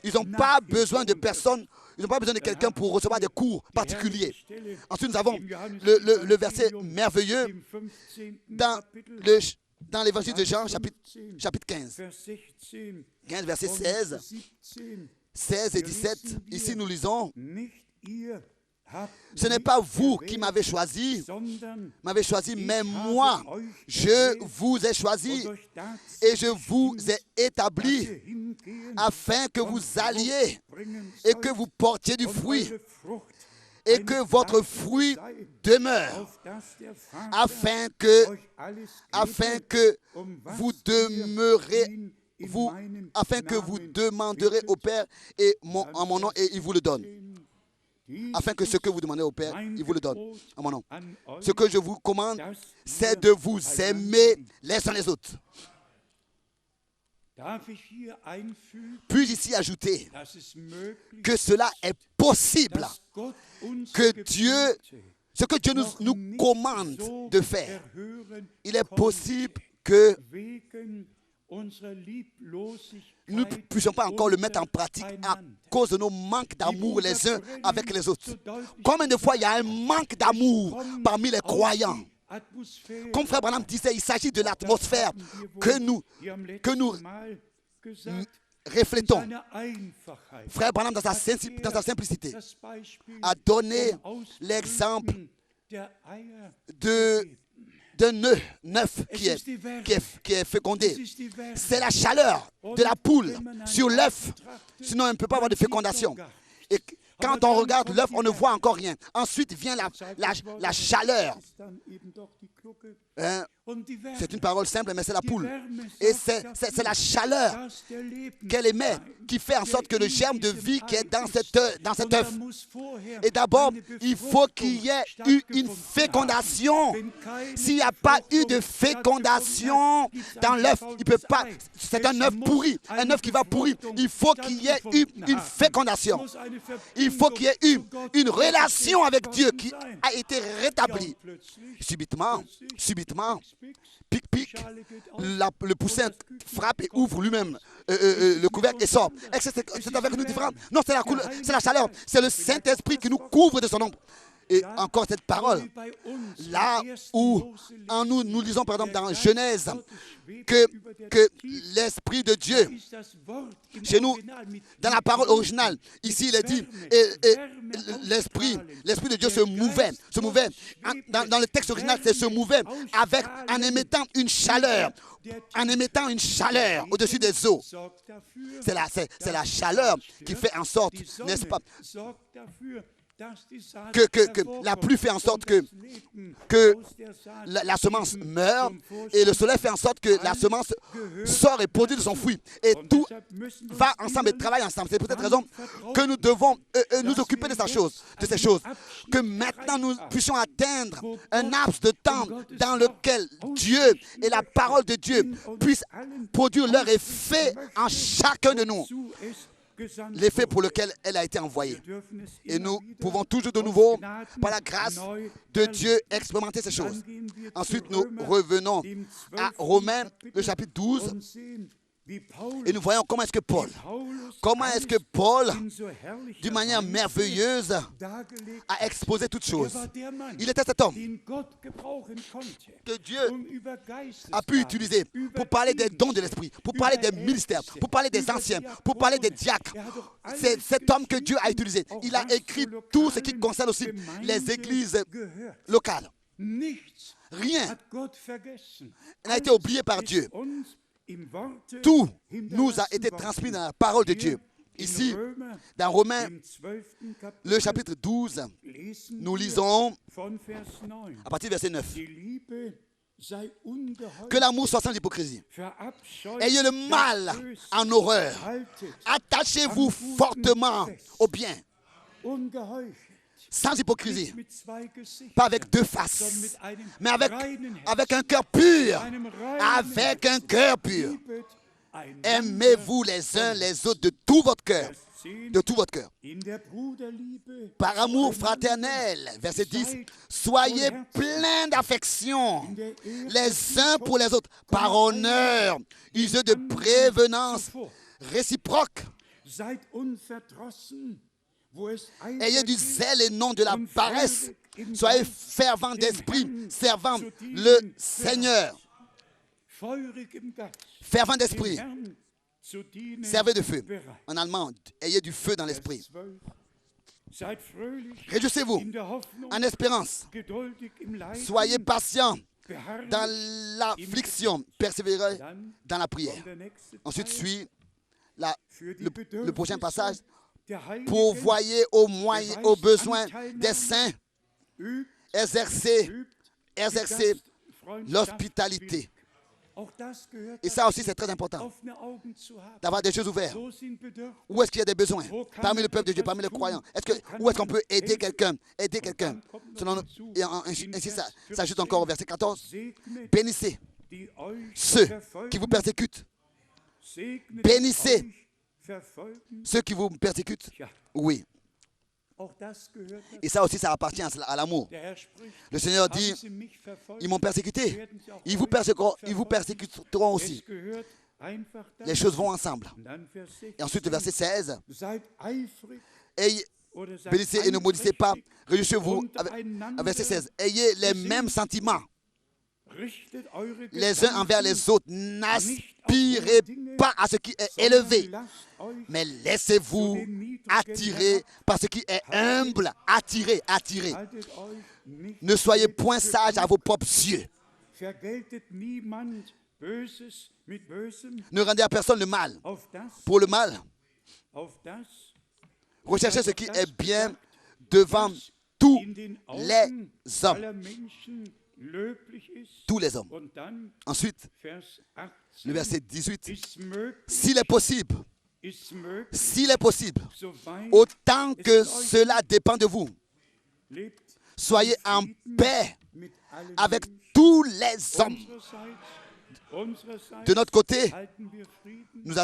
Ils n'ont pas besoin de personne. Ils n'ont pas besoin de quelqu'un pour recevoir des cours particuliers. Ensuite, nous avons le verset merveilleux dans l'évangile de Jean, chapitre 15. 15, verset 16 et 17. Ici, nous lisons: ce n'est pas vous qui m'avez choisi, mais moi, je vous ai choisi et je vous ai établi afin que vous alliez et que vous portiez du fruit et que votre fruit demeure, afin que vous demanderez au Père en mon nom et il vous le donne. Afin que ce que vous demandez au Père, il vous le donne en mon nom. Ce que je vous commande, c'est de vous aimer les uns les autres. Puis-je ici ajouter que cela est possible, que Dieu, ce que Dieu nous commande de faire, il est possible que nous ne puissions pas encore le mettre en pratique à cause de nos manques d'amour les uns avec les autres. Combien de fois il y a un manque d'amour parmi les croyants? Comme Frère Branham disait, il s'agit de l'atmosphère que nous reflétons. Frère Branham, dans sa simplicité, a donné l'exemple d'un neuf qui est fécondé. C'est la chaleur de la poule sur l'œuf. Sinon, on ne peut pas avoir de fécondation. Et quand on regarde l'œuf, on ne voit encore rien. Ensuite vient la chaleur. C'est une parole simple, mais c'est la poule. Et c'est la chaleur qu'elle émet qui fait en sorte que le germe de vie qui est dans cet œuf. Et d'abord, il faut qu'il y ait eu une fécondation. S'il n'y a pas eu de fécondation dans l'œuf, il peut pas. C'est un œuf pourri, un œuf qui va pourrir. Il faut qu'il y ait eu une fécondation. Il faut qu'il y ait eu une relation avec Dieu qui a été rétablie. Subitement, pic, le poussin frappe et ouvre lui-même le couvercle et sort. C'est avec nous différent. Non, c'est la chaleur. C'est le Saint-Esprit qui nous couvre de son ombre. Et encore cette parole, là où en nous lisons par exemple dans Genèse que l'Esprit de Dieu, chez nous, dans la parole originale, ici il est dit, et l'Esprit de Dieu se mouvait. Dans le texte original, c'est se mouvait en émettant une chaleur au-dessus des eaux. C'est la chaleur qui fait en sorte, n'est-ce pas, que la pluie fait en sorte que la semence meurt, et le soleil fait en sorte que la semence sort et produit de son fruit. Et tout va ensemble et travaille ensemble. C'est pour cette raison que nous devons nous occuper de ces choses. Que maintenant nous puissions atteindre un laps de temps dans lequel Dieu et la parole de Dieu puissent produire leur effet en chacun de nous. L'effet pour lequel elle a été envoyée. Et nous pouvons toujours de nouveau, par la grâce de Dieu, expérimenter ces choses. Ensuite, nous revenons à Romains, le chapitre 12, et nous voyons comment est-ce que Paul, d'une manière merveilleuse, a exposé toutes choses. Il était cet homme que Dieu a pu utiliser pour parler des dons de l'Esprit, pour parler des ministères, pour parler des anciens, pour parler des diacres. C'est cet homme que Dieu a utilisé. Il a écrit tout ce qui concerne aussi les églises locales. Rien n'a été oublié par Dieu. Tout nous a été transmis dans la parole de Dieu. Ici, dans Romains, le chapitre 12, nous lisons à partir du verset 9. Que l'amour soit sans hypocrisie. Ayez le mal en horreur. Attachez-vous fortement au bien. Sans hypocrisie, pas avec deux faces, mais avec un cœur pur, avec un cœur pur. Aimez-vous les uns les autres de tout votre cœur, Par amour fraternel, verset 10, soyez pleins d'affection les uns pour les autres, par honneur, useux de prévenance réciproque. Ayez du zèle et non de la paresse. Soyez fervents d'esprit, servant le Seigneur. Fervent d'esprit, servez de feu. En allemand, ayez du feu dans l'esprit. Réjouissez-vous en espérance. Soyez patients dans l'affliction. Persévérez dans la prière. Ensuite suit le prochain passage. Pourvoyez aux besoins des saints, exercez l'hospitalité. Et ça aussi, c'est très important, d'avoir des yeux ouverts. Où est-ce qu'il y a des besoins parmi le peuple de Dieu, parmi les croyants? Où est-ce qu'on peut aider quelqu'un? Et ainsi, ça s'ajoute encore au verset 14. Bénissez ceux qui vous persécutent. Bénissez ceux qui vous persécutent. Oui. Et ça aussi, ça appartient à l'amour. Le Seigneur dit, ils m'ont persécuté. Ils vous persécuteront aussi. Les choses vont ensemble. Et ensuite, le verset 16. Bénissez et ne maudissez pas. Réjouissez-vous. Verset 16. Ayez les mêmes sentiments les uns envers les autres. N'aspirez pas à ce qui est élevé, mais laissez-vous attirer par ce qui est humble. Attirez. Ne soyez point sages à vos propres yeux. Ne rendez à personne le mal pour le mal. Recherchez ce qui est bien devant tous les hommes. Tous les hommes. Ensuite, le verset 18. S'il est possible, autant que cela dépend de vous, soyez en paix avec tous les hommes. De notre côté, nous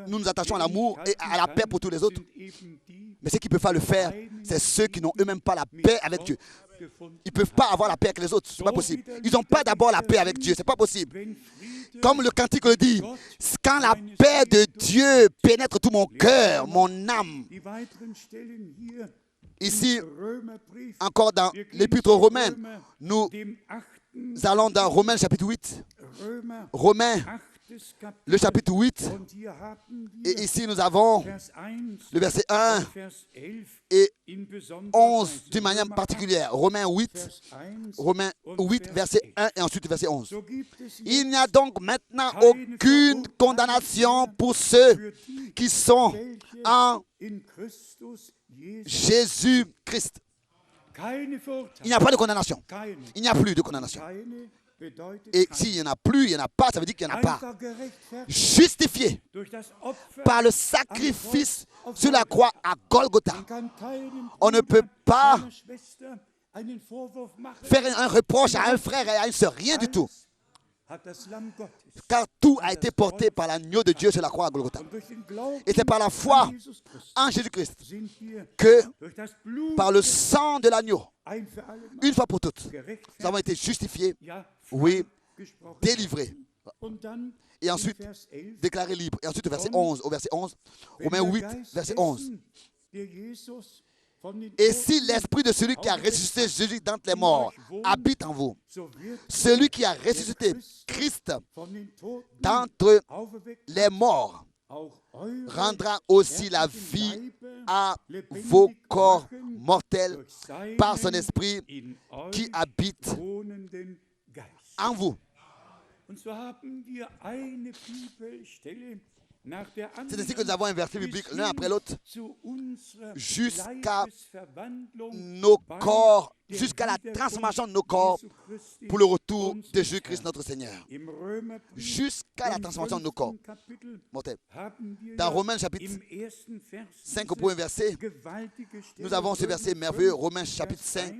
nous attachons à l'amour et à la paix pour tous les autres. Mais ceux qui ne peuvent pas le faire, c'est ceux qui n'ont eux-mêmes pas la paix avec Dieu. Ils ne peuvent pas avoir la paix avec les autres, ce n'est pas possible. Ils n'ont pas d'abord la paix avec Dieu, ce n'est pas possible. Comme le cantique le dit, quand la paix de Dieu pénètre tout mon cœur, mon âme. Ici, encore dans l'épître aux Romains, nous allons dans Romains chapitre 8. Romains le chapitre 8. Et ici, nous avons le verset 1 et 11 d'une manière particulière. Romains 8, verset 1 et ensuite verset 11. Il n'y a donc maintenant aucune condamnation pour ceux qui sont en Jésus-Christ. Il n'y a pas de condamnation. Il n'y a plus de condamnation. Et s'il n'y en a plus, il n'y en a pas, ça veut dire qu'il n'y en a pas. Justifié par le sacrifice sur la croix à Golgotha. On ne peut pas faire un reproche à un frère et à une sœur, rien du tout. Car tout a été porté par l'agneau de Dieu sur la croix à Golgotha. Et c'est par la foi en Jésus-Christ que, par le sang de l'agneau, une fois pour toutes, nous avons été justifiés, oui, délivrés. Et ensuite, déclarés libres. Et ensuite, au verset 11, Romains 8, verset 11. Et si l'esprit de celui qui a ressuscité Jésus d'entre les morts habite en vous, celui qui a ressuscité Christ d'entre les morts rendra aussi la vie à vos corps mortels par son esprit qui habite en vous. C'est ainsi que nous avons un verset biblique l'un après l'autre jusqu'à nos corps, jusqu'à la transformation de nos corps pour le retour de Jésus-Christ notre Seigneur. Jusqu'à la transformation de nos corps. Dans Romains chapitre 5 au premier verset, nous avons ce verset merveilleux, Romains chapitre 5,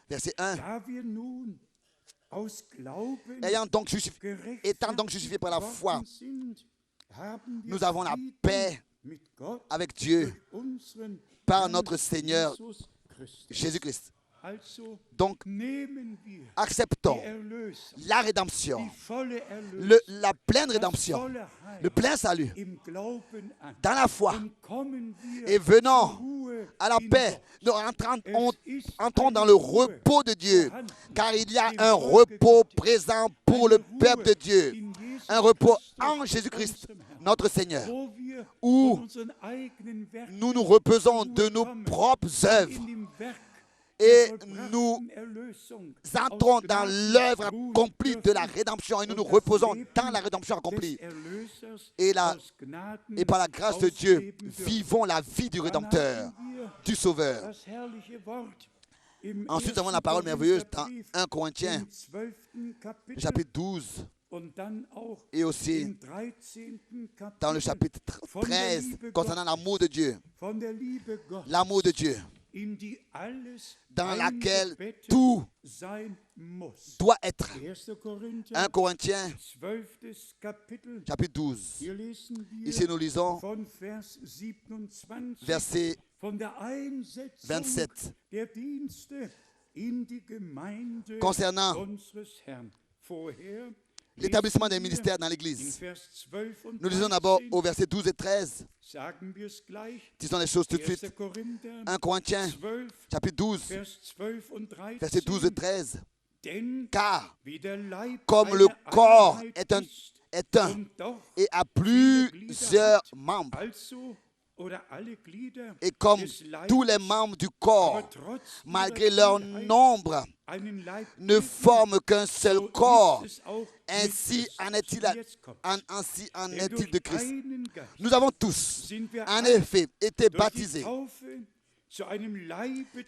verset 1. Étant donc justifiés par la foi, nous avons la paix avec Dieu par notre Seigneur Jésus-Christ. Donc, acceptons la rédemption, la pleine rédemption, le plein salut dans la foi et venons à la paix. Nous entrons dans le repos de Dieu, car il y a un repos présent pour le peuple de Dieu, un repos en Jésus-Christ, notre Seigneur, où nous nous reposons de nos propres œuvres. Et nous entrons dans l'œuvre accomplie de la rédemption et nous nous reposons dans la rédemption accomplie. Et par la grâce de Dieu, vivons la vie du Rédempteur, du Sauveur. Ensuite, nous avons la parole merveilleuse dans 1 Corinthiens, chapitre 12, et aussi dans le chapitre 13, concernant l'amour de Dieu. L'amour de Dieu, dans laquelle tout doit être. 1 Corinthiens, chapitre 12. Ici, nous lisons verset 27. Concernant l'établissement des ministères dans l'Église. Nous lisons d'abord au verset 12 et 13. Disons les choses tout de suite. 1 Corinthiens, chapitre 12, verset 12 et 13. Car, comme le corps est un et a plusieurs membres, et comme tous les membres du corps, malgré leur nombre, ne forment qu'un seul corps, ainsi en est-il de Christ. Nous avons tous, en effet, été baptisés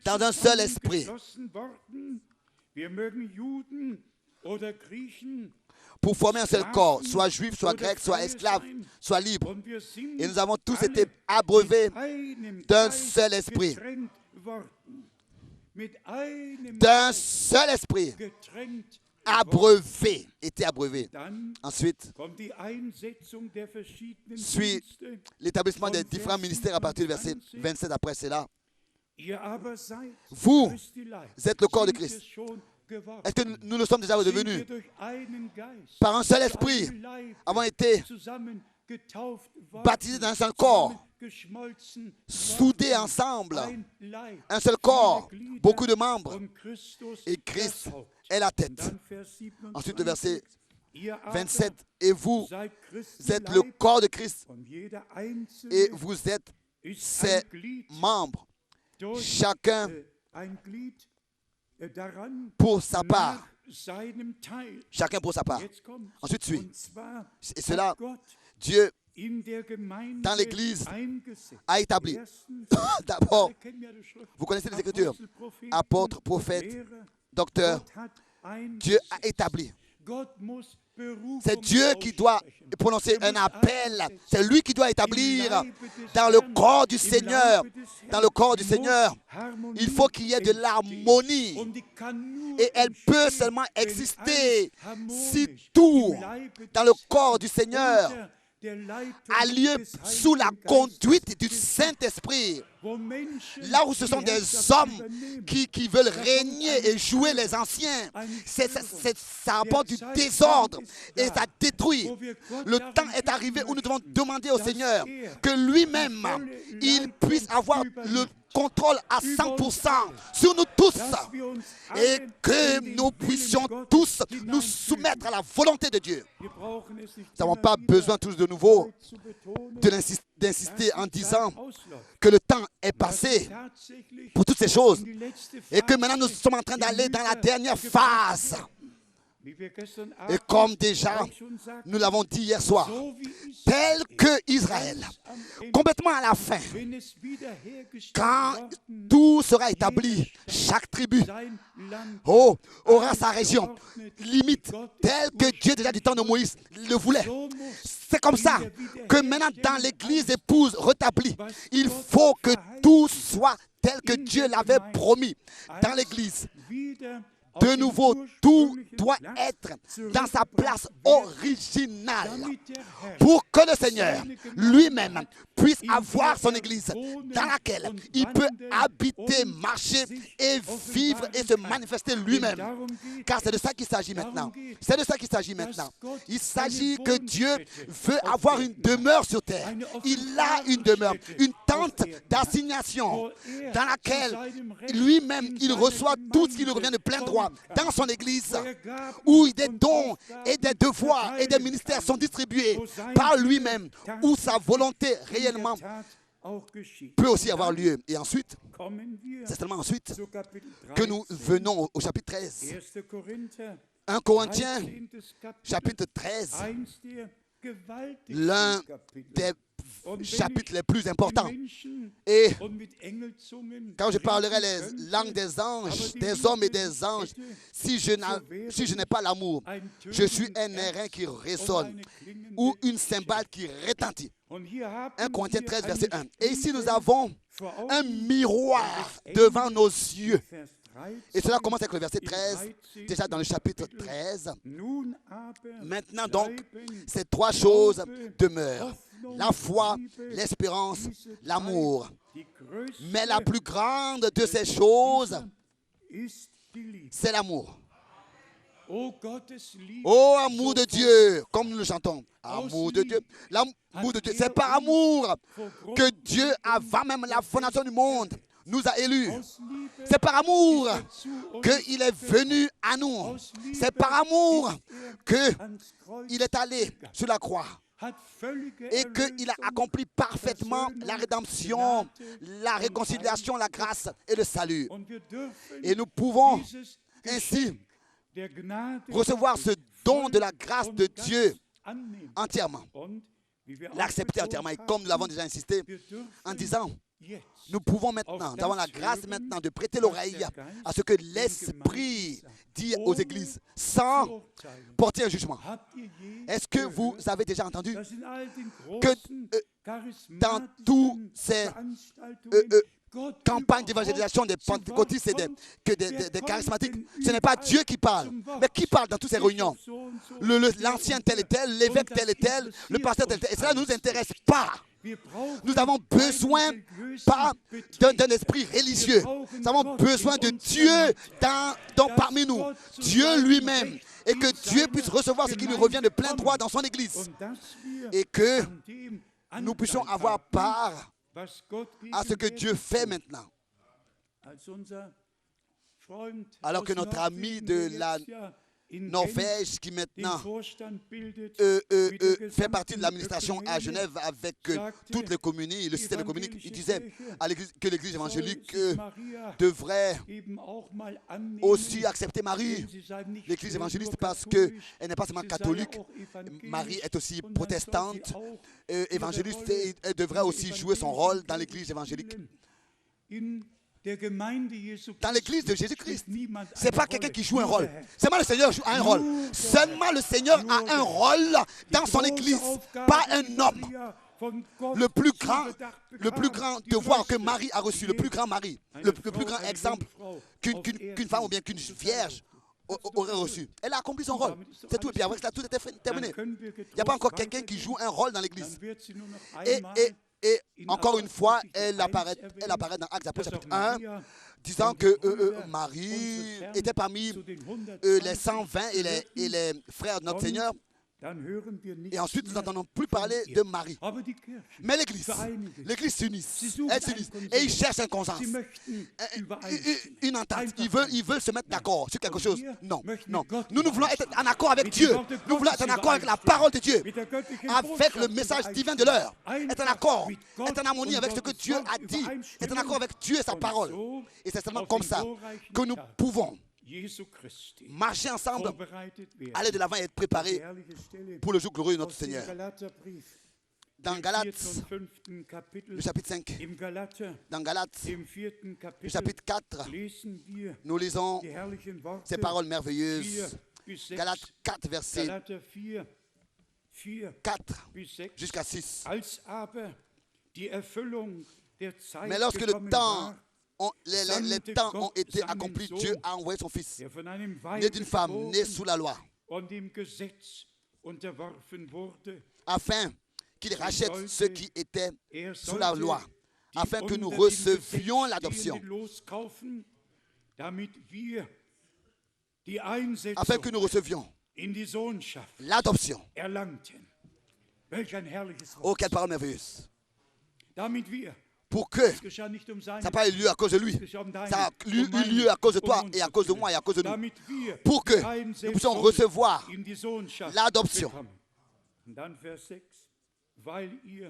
dans un seul esprit, pour former un seul corps, soit juif, soit grec, soit esclave, soit libre. Et nous avons tous été abreuvés d'un seul esprit. D'un seul esprit. Abreuvé, été abreuvé. Ensuite, suit l'établissement des différents ministères à partir du verset 27 après cela. Vous êtes le corps de Christ. Est-ce que nous le sommes déjà devenus? Par un seul esprit, avons été baptisés dans un seul corps, soudés ensemble, un seul corps, beaucoup de membres, et Christ est la tête. Ensuite, le verset 27. Et vous êtes le corps de Christ et vous êtes ses membres, chacun pour sa part. Chacun pour sa part. Ensuite suit. Et cela, Dieu, dans l'Église, a établi. D'abord, vous connaissez les Écritures. Apôtres, prophètes, docteurs. Dieu a établi. C'est Dieu qui doit prononcer un appel. C'est lui qui doit établir dans le corps du Seigneur. Dans le corps du Seigneur, il faut qu'il y ait de l'harmonie. Et elle peut seulement exister si tout dans le corps du Seigneur a lieu sous la conduite du Saint-Esprit. Là où ce sont des hommes qui veulent régner et jouer les anciens, ça apporte du désordre et ça détruit. Le temps est arrivé où nous devons demander au Seigneur que lui-même, il puisse avoir le contrôle à 100% sur nous tous et que nous puissions tous nous soumettre à la volonté de Dieu. Nous n'avons pas besoin tous de nouveau d'insister en disant que le temps est passé pour toutes ces choses et que maintenant nous sommes en train d'aller dans la dernière phase. Et comme déjà nous l'avons dit hier soir, tel que Israël, complètement à la fin, quand tout sera établi, chaque tribu aura sa région, limite, tel que Dieu déjà du temps de Moïse le voulait. C'est comme ça que maintenant dans l'Église épouse rétablie, il faut que tout soit tel que Dieu l'avait promis dans l'Église. De nouveau, tout doit être dans sa place originale pour que le Seigneur lui-même puisse avoir son Église dans laquelle il peut habiter, marcher et vivre et se manifester lui-même. Car c'est de ça qu'il s'agit maintenant. C'est de ça qu'il s'agit maintenant. Il s'agit que Dieu veut avoir une demeure sur terre. Il a une demeure, une tente d'assignation dans laquelle lui-même il reçoit tout ce qui lui revient de plein droit dans son Église, où des dons et des devoirs et des ministères sont distribués par lui-même, où sa volonté réellement peut aussi avoir lieu. Et ensuite, c'est seulement ensuite que nous venons au chapitre 13. 1 Corinthiens, chapitre 13, l'un des chapitres les plus importants. Et quand je parlerai les langues des anges, des hommes et des anges, si je n'ai pas l'amour, je suis un airain qui résonne ou une cymbale qui retentit. 1 Corinthiens 13, verset 1. Et ici nous avons un miroir devant nos yeux. Et cela commence avec le verset 13, déjà dans le chapitre 13. Maintenant donc, ces trois choses demeurent. La foi, l'espérance, l'amour. Mais la plus grande de ces choses, c'est l'amour. Oh, amour de Dieu, comme nous le chantons. Amour de Dieu. L'amour de Dieu, c'est par amour que Dieu, avant même la fondation du monde, nous a élus. C'est par amour qu'il est venu à nous. C'est par amour qu'il est allé sur la croix et qu'il a accompli parfaitement la rédemption, la réconciliation, la grâce et le salut. Et nous pouvons ainsi recevoir ce don de la grâce de Dieu entièrement, l'accepter entièrement. Et comme nous l'avons déjà insisté en disant, nous pouvons maintenant, nous avons la grâce maintenant de prêter l'oreille à ce que l'Esprit dit aux églises sans porter un jugement. Est-ce que vous avez déjà entendu que dans tous ces campagnes d'évangélisation des pentecôtistes et des charismatiques, ce n'est pas Dieu qui parle, mais qui parle dans toutes ces réunions? L'ancien tel et tel, l'évêque tel et tel, le pasteur tel et tel. Et cela ne nous intéresse pas. Nous avons besoin pas d'un esprit religieux. Nous avons besoin de Dieu parmi nous. Dieu lui-même. Et que Dieu puisse recevoir ce qui nous revient de plein droit dans son Église. Et que nous puissions avoir part à ce que Dieu fait maintenant. Alors que notre ami de la Norvège, qui maintenant fait partie de l'administration à Genève avec toutes les communies, le système communique. Il disait que l'Église évangélique devrait aussi accepter Marie, l'Église évangéliste, parce qu'elle n'est pas seulement catholique. Marie est aussi protestante, évangéliste, et elle devrait aussi jouer son rôle dans l'Église évangélique. Dans l'église de Jésus-Christ, ce n'est pas quelqu'un qui joue un rôle. Seulement le Seigneur joue un rôle. Seulement le Seigneur a un rôle dans son église, pas un homme. Le plus grand devoir que Marie a reçu, le plus grand mari, le plus grand exemple qu'une femme ou bien qu'une vierge aurait reçu. Elle a accompli son rôle. C'est tout. Et puis avec cela, tout était terminé. Il n'y a pas encore quelqu'un qui joue un rôle dans l'église. Et encore une fois, elle apparaît dans Actes Apôtres chapitre 1, disant que Marie était parmi les 120 et les frères de notre Seigneur. Et ensuite, nous n'entendons plus parler de Marie. Mais l'Église s'unit. Elle s'unit. Et ils cherchent un consensus. Une entente. Ils veulent se mettre d'accord sur quelque chose. Non. Nous voulons être en accord avec Dieu. Nous voulons être en accord avec la parole de Dieu. Avec le message divin de l'heure. Être en accord. Être en harmonie avec ce que Dieu a dit. Être en accord avec Dieu et sa parole. Et c'est seulement comme ça que nous pouvons marcher ensemble, aller de l'avant et être préparés pour le jour glorieux de notre Seigneur. Dans Galates, le chapitre 5, dans Galates, le chapitre 4, nous lisons ces paroles merveilleuses. Galates 4, verset 4 jusqu'à 6. Mais lorsque les temps ont été accomplis, Dieu a envoyé son Fils, né d'une femme, née sous la loi, afin qu'il rachète ceux qui étaient sous la loi, afin que nous recevions l'adoption. Afin que nous recevions l'adoption. Oh, quelle parole merveilleuse! Pour que ça n'a pas eu lieu à cause de lui, ça a eu lieu à cause de toi et à cause de moi et à cause de nous. Pour que nous puissions recevoir l'adoption.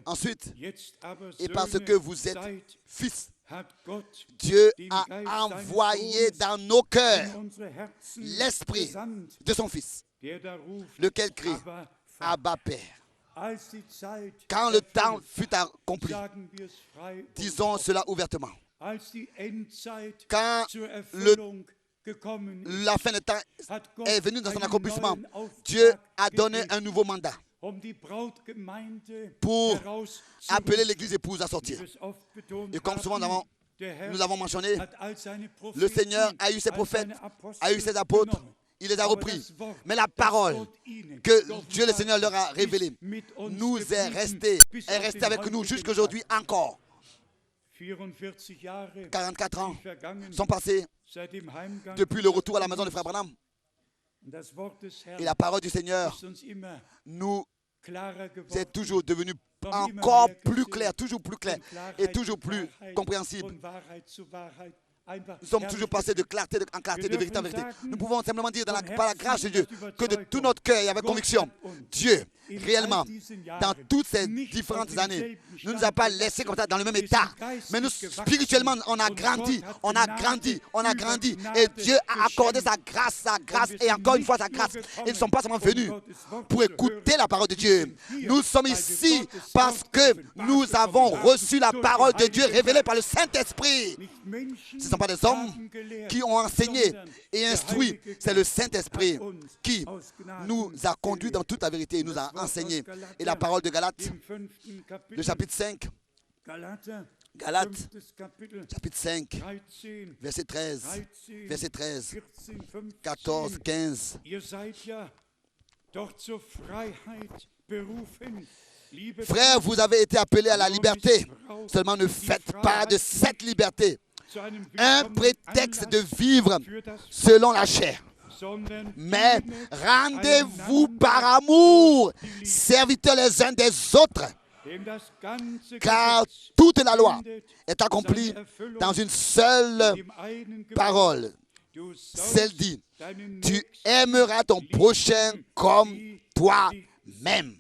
Ensuite, et parce que vous êtes fils, Dieu a envoyé dans nos cœurs l'esprit de son Fils, lequel crie Abba Père. Quand le temps fut accompli, disons cela ouvertement. Quand la fin des temps est venue dans son accomplissement, Dieu a donné un nouveau mandat pour appeler l'Église épouse à sortir. Et comme souvent nous l'avons mentionné, le Seigneur a eu ses prophètes, a eu ses apôtres, il les a repris. Mais la parole que Dieu le Seigneur leur a révélée nous est restée avec nous jusqu'à aujourd'hui encore. 44 ans sont passés depuis le retour à la maison de Frère Branham. Et la parole du Seigneur nous est toujours devenue encore plus claire, et toujours plus compréhensible. Nous sommes toujours passés de clarté en clarté, de vérité en vérité. Nous pouvons simplement dire par la grâce de Dieu que de tout notre cœur et avec conviction, Dieu, réellement, dans toutes ces différentes années, ne nous a pas laissés comme ça dans le même état. Mais nous, spirituellement, on a grandi. Et Dieu a accordé sa grâce, et encore une fois sa grâce. Ils ne sont pas seulement venus pour écouter la parole de Dieu. Nous sommes ici parce que nous avons reçu la parole de Dieu révélée par le Saint-Esprit. Ce ne sont pas des hommes qui ont enseigné et instruit. C'est le Saint-Esprit qui nous a conduits dans toute la vérité et nous a enseigné. Et la parole de Galates, le chapitre 5, Galates, chapitre 5, verset 13, 14, 15. Frères, vous avez été appelés à la liberté. Seulement ne faites pas de cette liberté un prétexte de vivre selon la chair. Mais rendez-vous par amour, serviteurs les uns des autres, car toute la loi est accomplie dans une seule parole. celle dit, tu aimeras ton prochain comme toi-même.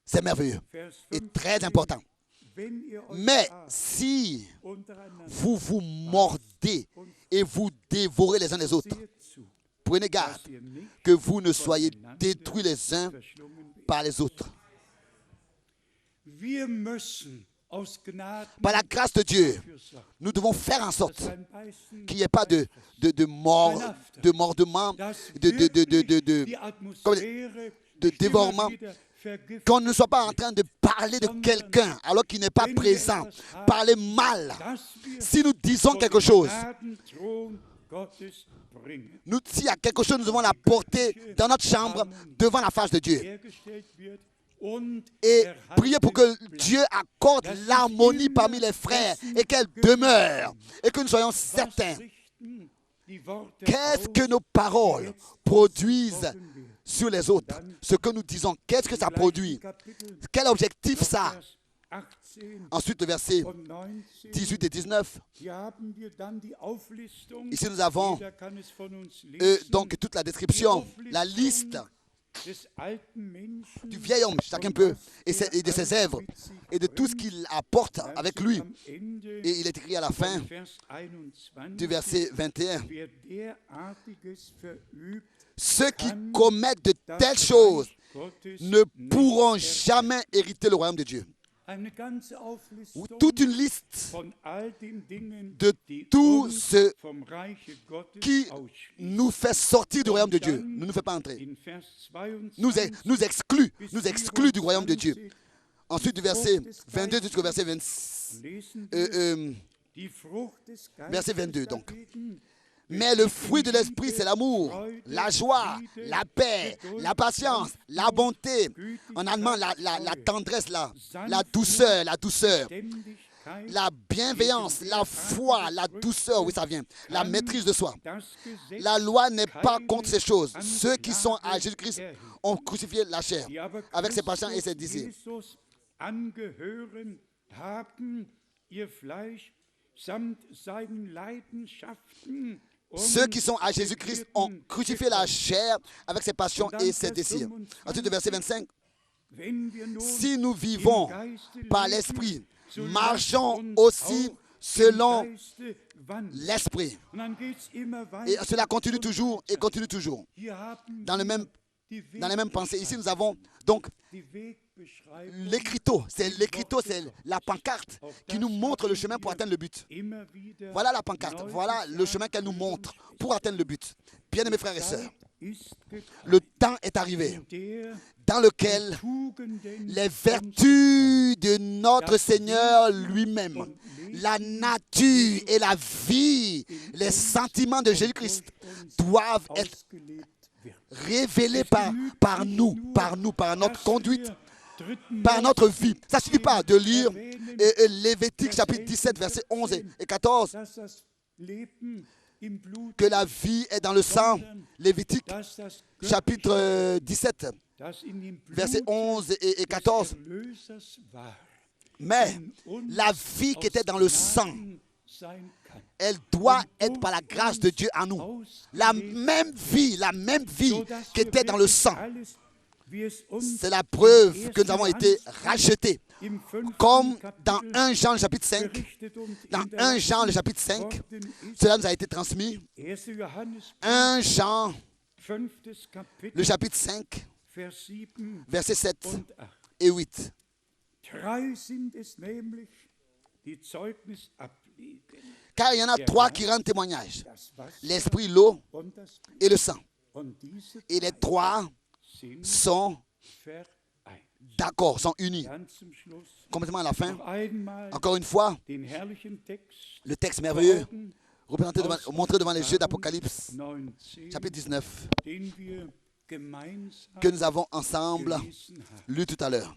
C'est merveilleux et très important. Mais si vous vous mordez et vous dévorez les uns les autres, prenez garde que vous ne soyez détruits les uns par les autres. Par la grâce de Dieu, nous devons faire en sorte qu'il n'y ait pas de mordement, de dévorement, qu'on ne soit pas en train de parler de quelqu'un alors qu'il n'est pas présent, parler mal. Si nous disons quelque chose, s'il y a quelque chose, nous devons la porter dans notre chambre devant la face de Dieu. Et prier pour que Dieu accorde l'harmonie parmi les frères et qu'elle demeure et que nous soyons certains. Qu'est-ce que nos paroles produisent sur les autres? Ce que nous disons, qu'est-ce que ça produit? Quel objectif ça? Ensuite, le verset 18 et 19. Ici, nous avons donc toute la description, la liste du vieil homme, chacun peut, et de ses œuvres, et de tout ce qu'il apporte avec lui. Et il est écrit à la fin du verset 21. Ceux qui commettent de telles choses ne pourront jamais hériter le royaume de Dieu. Toute une liste de tout ce qui nous fait sortir du royaume de Dieu, ne nous fait pas entrer, nous exclut du royaume de Dieu. Ensuite, du verset 22 jusqu'au verset 22, donc. Mais le fruit de l'esprit, c'est l'amour, la joie, la paix, la patience, la bonté. En allemand, la tendresse, la douceur, la bienveillance, la foi, la douceur, oui, ça vient. La maîtrise de soi. La loi n'est pas contre ces choses. Ceux qui sont à Jésus-Christ ont crucifié la chair avec ses passions et ses désirs. Ceux qui sont à Jésus-Christ ont crucifié la chair avec ses passions et ses désirs. Ensuite, le verset 25. Si nous vivons par l'Esprit, marchons aussi selon l'Esprit. Et cela continue toujours et continue toujours. Dans les mêmes pensées. Ici, nous avons donc l'écriteau. C'est la pancarte qui nous montre le chemin pour atteindre le but. Voilà la pancarte. Voilà le chemin qu'elle nous montre pour atteindre le but. Bien-aimés frères et sœurs, le temps est arrivé dans lequel les vertus de notre Seigneur lui-même, la nature et la vie, les sentiments de Jésus-Christ doivent être révélés par nous, par notre conduite, par notre vie. Ça ne suffit pas de lire Lévitique chapitre 17, versets 11 et 14, que la vie est dans le sang. Lévitique chapitre 17, versets 11 et 14. Mais la vie qui était dans le sang, elle doit être par la grâce de Dieu en nous. La même vie qui était dans le sang. C'est la preuve que nous avons été rachetés. Comme dans 1 Jean le chapitre 5, dans 1 Jean le chapitre 5, cela nous a été transmis. 1 Jean le chapitre 5, versets 7 et 8. Car il y en a trois qui rendent témoignage. L'esprit, l'eau et le sang. Et les trois sont d'accord, sont unis. Complètement à la fin. Encore une fois, le texte merveilleux montré devant les yeux d'Apocalypse, chapitre 19, que nous avons ensemble lu tout à l'heure.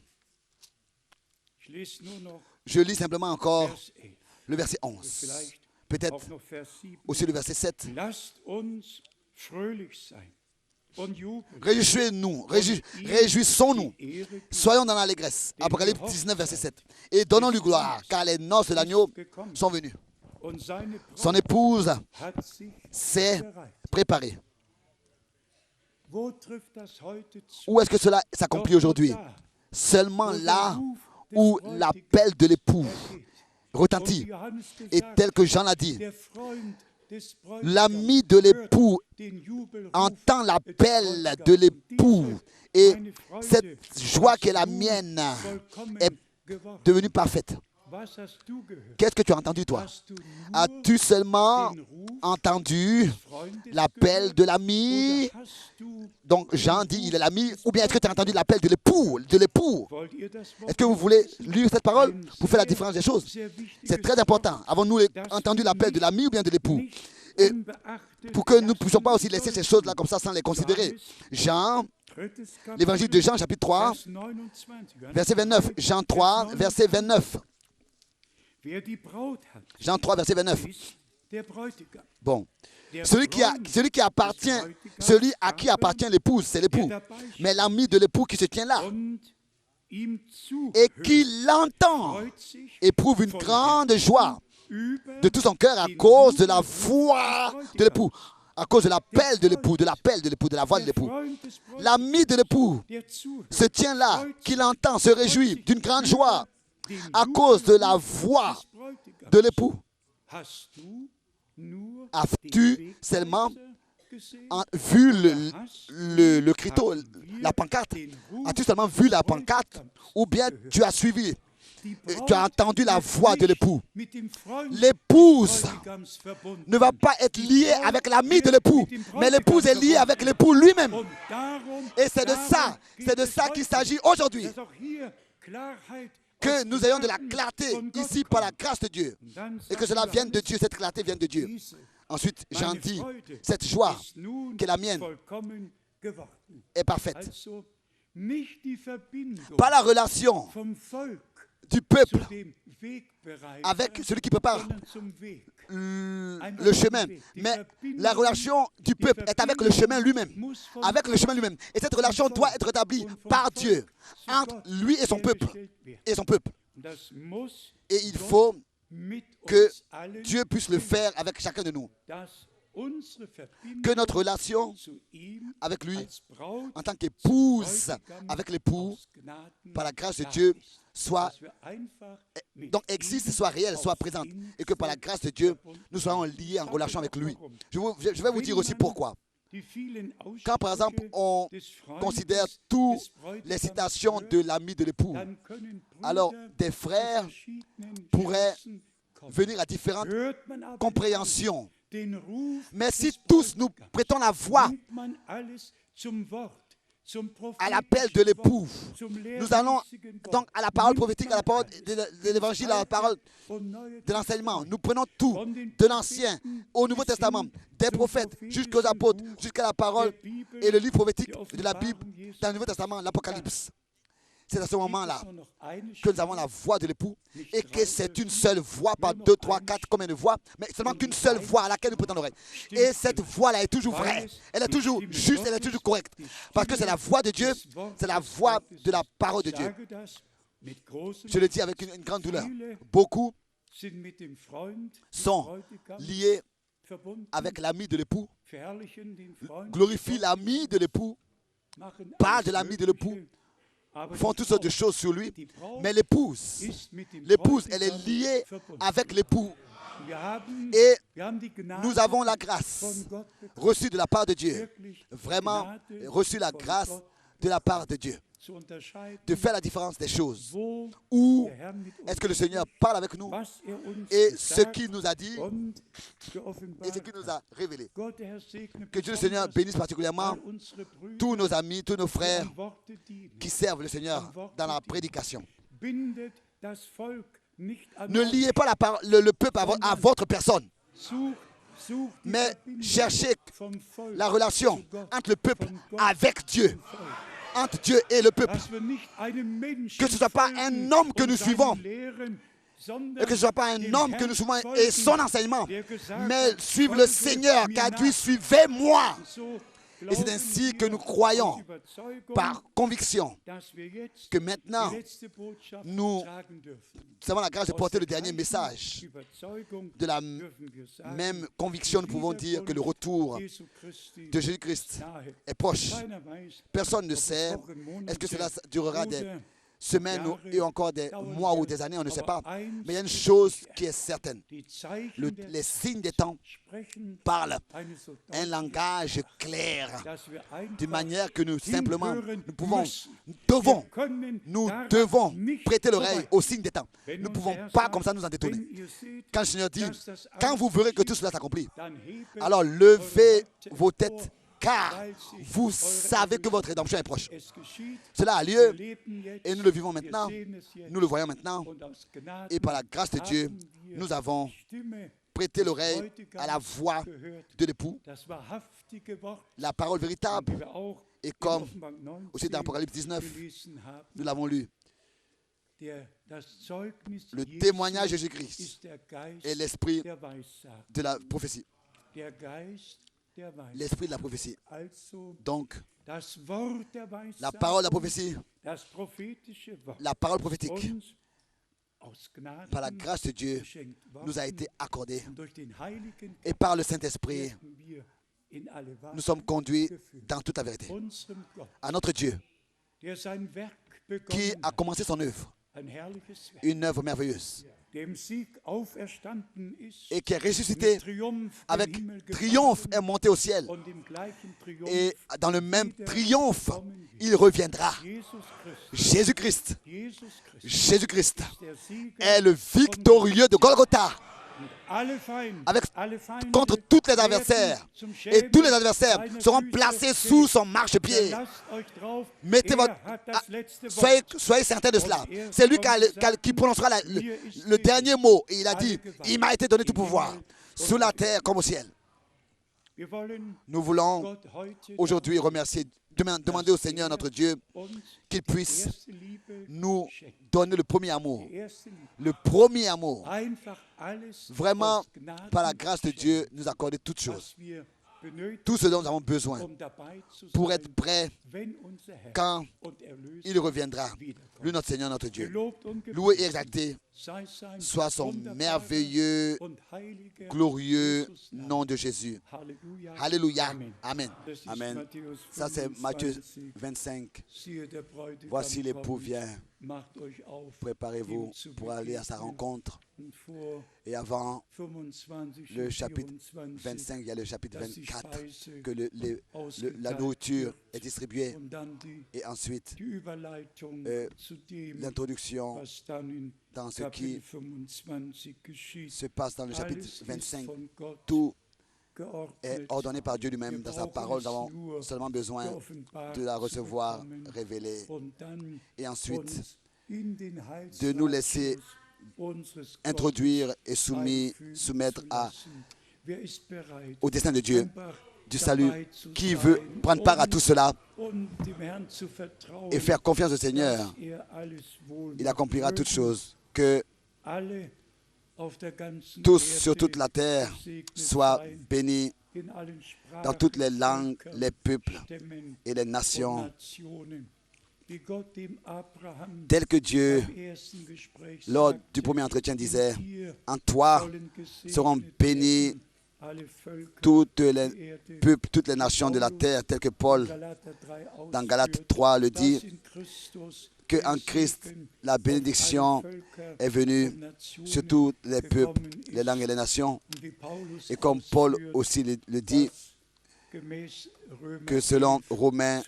Je lis simplement encore le verset 11. Peut-être aussi le verset 7. Réjouissons-nous, réjouissons-nous, soyons dans l'allégresse. Apocalypse 19, verset 7. Et donnons-lui gloire, car les noces de l'agneau sont venues. Son épouse s'est préparée. Où est-ce que cela s'accomplit aujourd'hui? Seulement là où l'appel de l'époux retentit. Et tel que Jean l'a dit, l'ami de l'époux entend l'appel de l'époux. Et cette joie qui est la mienne est devenue parfaite. Qu'est-ce que tu as entendu, toi? As-tu seulement entendu l'appel de l'ami? Donc Jean dit, il est l'ami. Ou bien est-ce que tu as entendu l'appel de l'époux? Est-ce que vous voulez lire cette parole pour faire la différence des choses? C'est très important. Avons-nous entendu l'appel de l'ami ou bien de l'époux? Et pour que nous ne puissions pas aussi laisser ces choses-là comme ça sans les considérer. Jean, l'évangile de Jean, chapitre 3, verset 29. Jean 3, verset 29. Jean 3, verset 29. Bon. Celui à qui appartient l'épouse, c'est l'époux. Mais l'ami de l'époux qui se tient là et qui l'entend éprouve une grande joie de tout son cœur à cause de la voix de l'époux. À cause de l'appel de l'époux, de la voix de l'époux. L'ami de l'époux se tient là, qui l'entend, se réjouit d'une grande joie à cause de la voix de l'époux. As-tu seulement vu le criteau, la pancarte? As-tu seulement vu la pancarte? Ou bien tu as suivi, tu as entendu la voix de l'époux? L'épouse ne va pas être liée avec l'ami de l'époux, mais l'épouse est liée avec l'époux lui-même. Et c'est de ça qu'il s'agit aujourd'hui. Que nous ayons de la clarté ici par la grâce de Dieu. Et que cela vienne de Dieu, cette clarté vienne de Dieu. Ensuite, Jean dit, cette joie qui est la mienne est parfaite. Pas la relation du peuple avec celui qui prépare le chemin, mais la relation du peuple est avec le chemin lui-même. Avec le chemin lui-même. Et cette relation doit être établie par Dieu entre lui et son peuple. Et il faut que Dieu puisse le faire avec chacun de nous. Que notre relation avec lui, en tant qu'épouse avec l'époux, par la grâce de Dieu, existe, soit réelle, soit présente. Et que par la grâce de Dieu, nous soyons liés en relation avec lui. Je vais vous dire aussi pourquoi. Quand, par exemple, on considère toutes les citations de l'ami de l'époux, alors des frères pourraient venir à différentes compréhensions. Mais si tous nous prêtons la voix à l'appel de l'époux, nous allons donc à la parole prophétique, à la parole de l'évangile, à la parole de l'enseignement. Nous prenons tout, de l'Ancien au Nouveau Testament, des prophètes jusqu'aux apôtres, jusqu'à la parole et le livre prophétique de la Bible dans le Nouveau Testament, l'Apocalypse. C'est à ce moment-là que nous avons la voix de l'époux et que c'est une seule voix, pas 2, 3, 4, combien de voix, mais seulement qu'une seule voix à laquelle nous prêtons l'oreille. Et cette voix-là est toujours vraie, elle est toujours juste, elle est toujours correcte. Parce que c'est la voix de Dieu, c'est la voix de la parole de Dieu. Je le dis avec une grande douleur. Beaucoup sont liés avec l'ami de l'époux, glorifient l'ami de l'époux, parlent de l'ami de l'époux, font toutes sortes de choses sur lui, mais l'épouse, elle est liée avec l'époux. Et nous avons la grâce reçue de la part de Dieu, vraiment reçu la grâce de la part de Dieu, de faire la différence des choses. Où est-ce que le Seigneur parle avec nous et ce qu'il nous a dit et ce qu'il nous a révélé. Que Dieu le Seigneur bénisse particulièrement tous nos amis, tous nos frères qui servent le Seigneur dans la prédication. Ne liez pas le peuple à votre personne, mais cherchez la relation entre le peuple avec Dieu. Entre Dieu et le peuple. Que ce ne soit pas un homme que nous suivons, et que ce ne soit pas un homme que nous suivons et son enseignement, mais suivre le Seigneur qui a dit « Suivez-moi ». Et c'est ainsi que nous croyons par conviction que maintenant nous avons la grâce de porter le dernier message. De la même conviction, nous pouvons dire que le retour de Jésus-Christ est proche. Personne ne sait, est-ce que cela durera des semaines et encore des mois ou des années, on ne sait pas. Mais il y a une chose qui est certaine. Les signes des temps parlent un langage clair, d'une manière que nous simplement, nous devons prêter l'oreille aux signes des temps. Nous ne pouvons pas comme ça nous en détourner. Quand le Seigneur dit, quand vous verrez que tout cela s'accomplit, alors levez vos têtes, car vous savez que votre rédemption est proche. Cela a lieu et nous le vivons maintenant, nous le voyons maintenant. Et par la grâce de Dieu, nous avons prêté l'oreille à la voix de l'époux, la parole véritable. Et comme aussi dans Apocalypse 19, nous l'avons lu, le témoignage de Jésus-Christ est l'esprit de la prophétie. L'esprit de la prophétie. Donc, la parole de la prophétie, la parole prophétique, par la grâce de Dieu, nous a été accordée. Et par le Saint-Esprit, nous sommes conduits dans toute la vérité. À notre Dieu, qui a commencé son œuvre, une œuvre merveilleuse, et qui est ressuscité avec triomphe, est monté au ciel. Et dans le même triomphe, il reviendra. Jésus-Christ est le victorieux de Golgotha. Contre tous les adversaires. Et tous les adversaires seront placés sous son marchepied. Soyez certains de cela. C'est lui qui prononcera le dernier mot. Et il a dit, il m'a été donné tout pouvoir, sous la terre comme au ciel. Nous voulons aujourd'hui remercier, demander au Seigneur notre Dieu qu'il puisse nous donner le premier amour. Le premier amour. Vraiment, par la grâce de Dieu, nous accorder toutes choses. Tout ce dont nous avons besoin pour être prêts quand il reviendra. Lui, notre Seigneur, notre Dieu. Loué et exalté soit son merveilleux, glorieux nom de Jésus. Alléluia. Amen. Amen. Ça, c'est Matthieu 25. Voici l'époux vient. Préparez-vous pour aller à sa rencontre. Et avant le chapitre 25, il y a le chapitre 24, que la nourriture est distribuée. Et ensuite, l'introduction dans ce qui se passe dans le chapitre 25. Tout est ordonné par Dieu lui-même dans sa parole. Nous avons seulement besoin de la recevoir révélée. Et ensuite, de nous laisser introduire et soumettre au destin de Dieu, du salut. Qui veut prendre part à tout cela et faire confiance au Seigneur, il accomplira toutes choses. Que tous sur toute la terre soient bénis dans toutes les langues, les peuples et les nations, tel que Dieu, lors du premier entretien, disait, en toi seront bénis toutes les peuples, toutes les nations de la terre, tel que Paul, dans Galates 3, le dit, qu'en Christ, la bénédiction est venue sur tous les peuples, les langues et les nations. Et comme Paul aussi le dit, que selon Romains,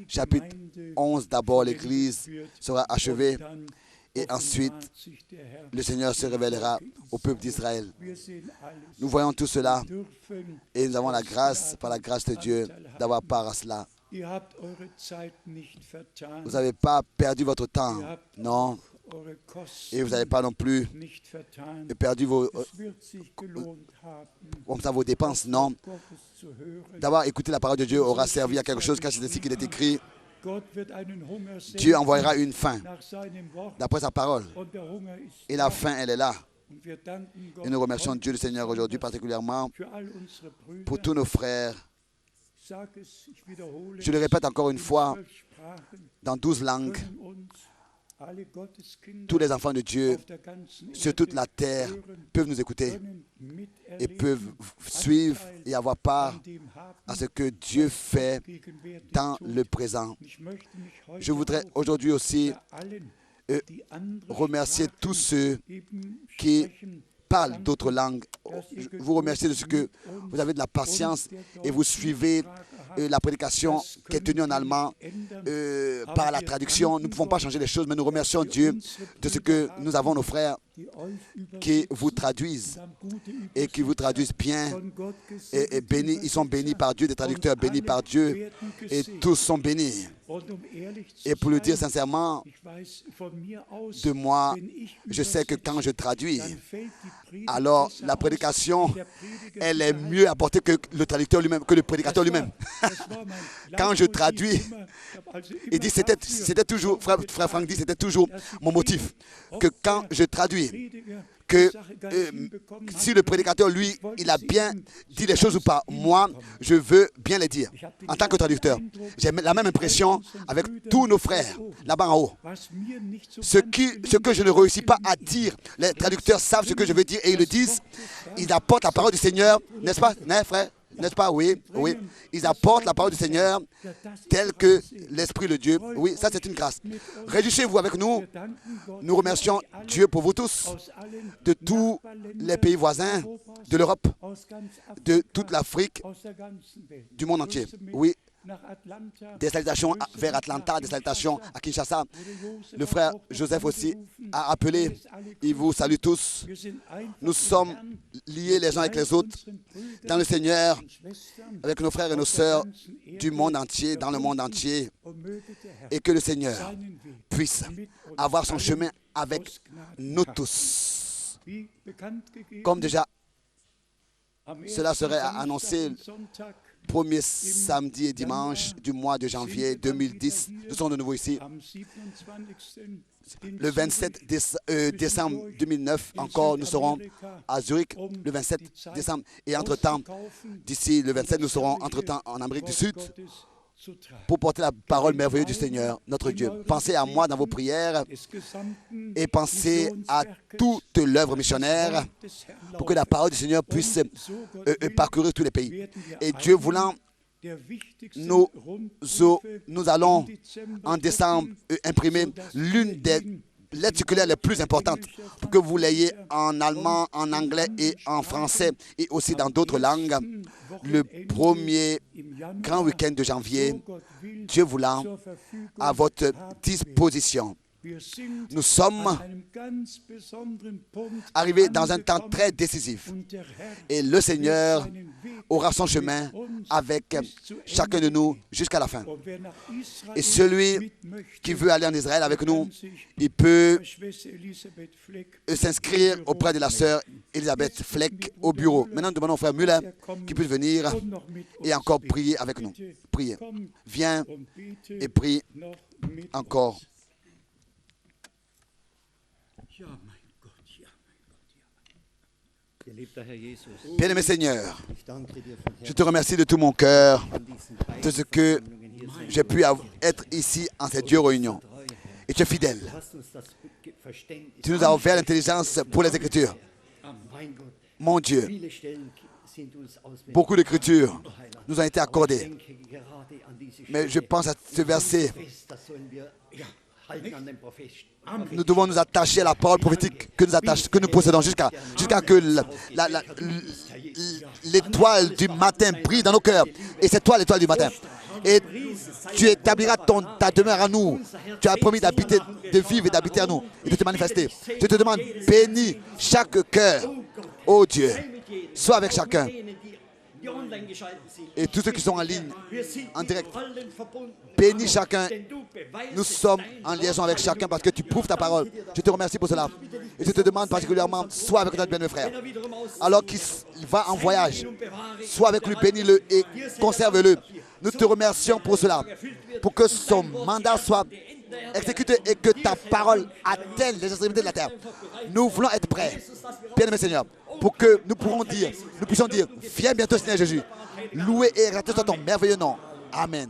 chapitre 11, d'abord l'Église sera achevée et ensuite le Seigneur se révélera au peuple d'Israël. Nous voyons tout cela et nous avons la grâce, par la grâce de Dieu, d'avoir part à cela. Vous n'avez pas perdu votre temps, non. Et vous n'avez pas non plus perdu vos dépenses, non. D'avoir écouté la parole de Dieu aura servi à quelque chose, car c'est ainsi qu'il est écrit. Dieu envoyera une faim d'après sa parole. Et la faim, elle est là. Et nous remercions Dieu le Seigneur aujourd'hui particulièrement pour tous nos frères Je le répète encore une fois, dans 12 langues, tous les enfants de Dieu sur toute la terre peuvent nous écouter et peuvent suivre et avoir part à ce que Dieu fait dans le présent. Je voudrais aujourd'hui aussi remercier tous ceux qui parlent d'autres langues. Je vous remercie de ce que vous avez de la patience et vous suivez la prédication qui est tenue en allemand par la traduction. Nous ne pouvons pas changer les choses, mais nous remercions Dieu de ce que nous avons nos frères qui vous traduisent et qui vous traduisent bien et bénis. Ils sont bénis par Dieu, des traducteurs bénis par Dieu et tous sont bénis. Et pour le dire sincèrement, de moi, je sais que quand je traduis, alors la prédication, elle est mieux apportée que le traducteur lui-même, que le prédicateur lui-même. Quand je traduis, il dit, c'était toujours, frère Franck dit, c'était toujours mon motif, que quand je traduis, que si le prédicateur, lui, il a bien dit les choses ou pas, moi, je veux bien les dire. En tant que traducteur, j'ai la même impression avec tous nos frères, là-bas en haut. Ce que je ne réussis pas à dire, les traducteurs savent ce que je veux dire et ils le disent. Ils apportent la parole du Seigneur, n'est-ce pas, né, frère? N'est-ce pas? Oui, oui. Ils apportent la parole du Seigneur telle que l'Esprit de Dieu. Oui, ça c'est une grâce. Réjouissez-vous avec nous. Nous remercions Dieu pour vous tous, de tous les pays voisins, de l'Europe, de toute l'Afrique, du monde entier. Oui. Des salutations vers Atlanta, des salutations à Kinshasa. Le frère Joseph aussi a appelé. Il vous salue tous. Nous sommes liés les uns avec les autres dans le Seigneur, avec nos frères et nos sœurs du monde entier, dans le monde entier. Et que le Seigneur puisse avoir son chemin avec nous tous. Comme déjà, cela serait annoncé premier samedi et dimanche du mois de janvier 2010. Nous sommes de nouveau ici. Le 27 décembre 2009, encore, nous serons à Zurich, le 27 décembre. Et entre-temps, d'ici le 27, nous serons entre-temps en Amérique du Sud pour porter la parole merveilleuse du Seigneur, notre Dieu. Pensez à moi dans vos prières et pensez à toute l'œuvre missionnaire pour que la parole du Seigneur puisse parcourir tous les pays. Et Dieu voulant, nous allons en décembre imprimer l'une des lettres circulaires les plus importantes pour que vous l'ayez en allemand, en anglais et en français et aussi dans d'autres langues. Le premier grand week-end de janvier, Dieu voulant, à votre disposition. Nous sommes arrivés dans un temps très décisif et le Seigneur aura son chemin avec chacun de nous jusqu'à la fin. Et celui qui veut aller en Israël avec nous, il peut s'inscrire auprès de la sœur Elisabeth Fleck au bureau. Maintenant, nous demandons au frère Müller qui puisse venir et encore prier avec nous. Priez. Viens et prie encore. Bien-aimé Seigneur, je te remercie de tout mon cœur de ce que j'ai pu être ici en cette Dieu réunion. Et tu es fidèle. Tu nous as offert l'intelligence pour les Écritures. Mon Dieu, beaucoup d'Écritures nous ont été accordées. Mais je pense à ce verset. Nous devons nous attacher à la parole prophétique que nous possédons jusqu'à que l'étoile du matin brille dans nos cœurs. Et c'est toi l'étoile du matin. Et tu établiras ta demeure à nous. Tu as promis de vivre et d'habiter à nous et de te manifester. Je te demande, bénis chaque cœur. Oh Dieu, sois avec chacun. Et tous ceux qui sont en ligne, en direct, bénis chacun. Nous sommes en liaison avec chacun parce que tu prouves ta parole. Je te remercie pour cela. Et je te demande particulièrement, sois avec notre bien-aimé frère. Alors qu'il va en voyage, sois avec lui, bénis-le et conserve-le. Nous te remercions pour cela, pour que son mandat soit exécuté et que ta parole atteigne les extrémités de la terre. Nous voulons être prêts. Bien-aimé Seigneur, pour que nous puissions dire, viens bientôt Seigneur Jésus. Loué et exalté soit ton merveilleux nom. Amen.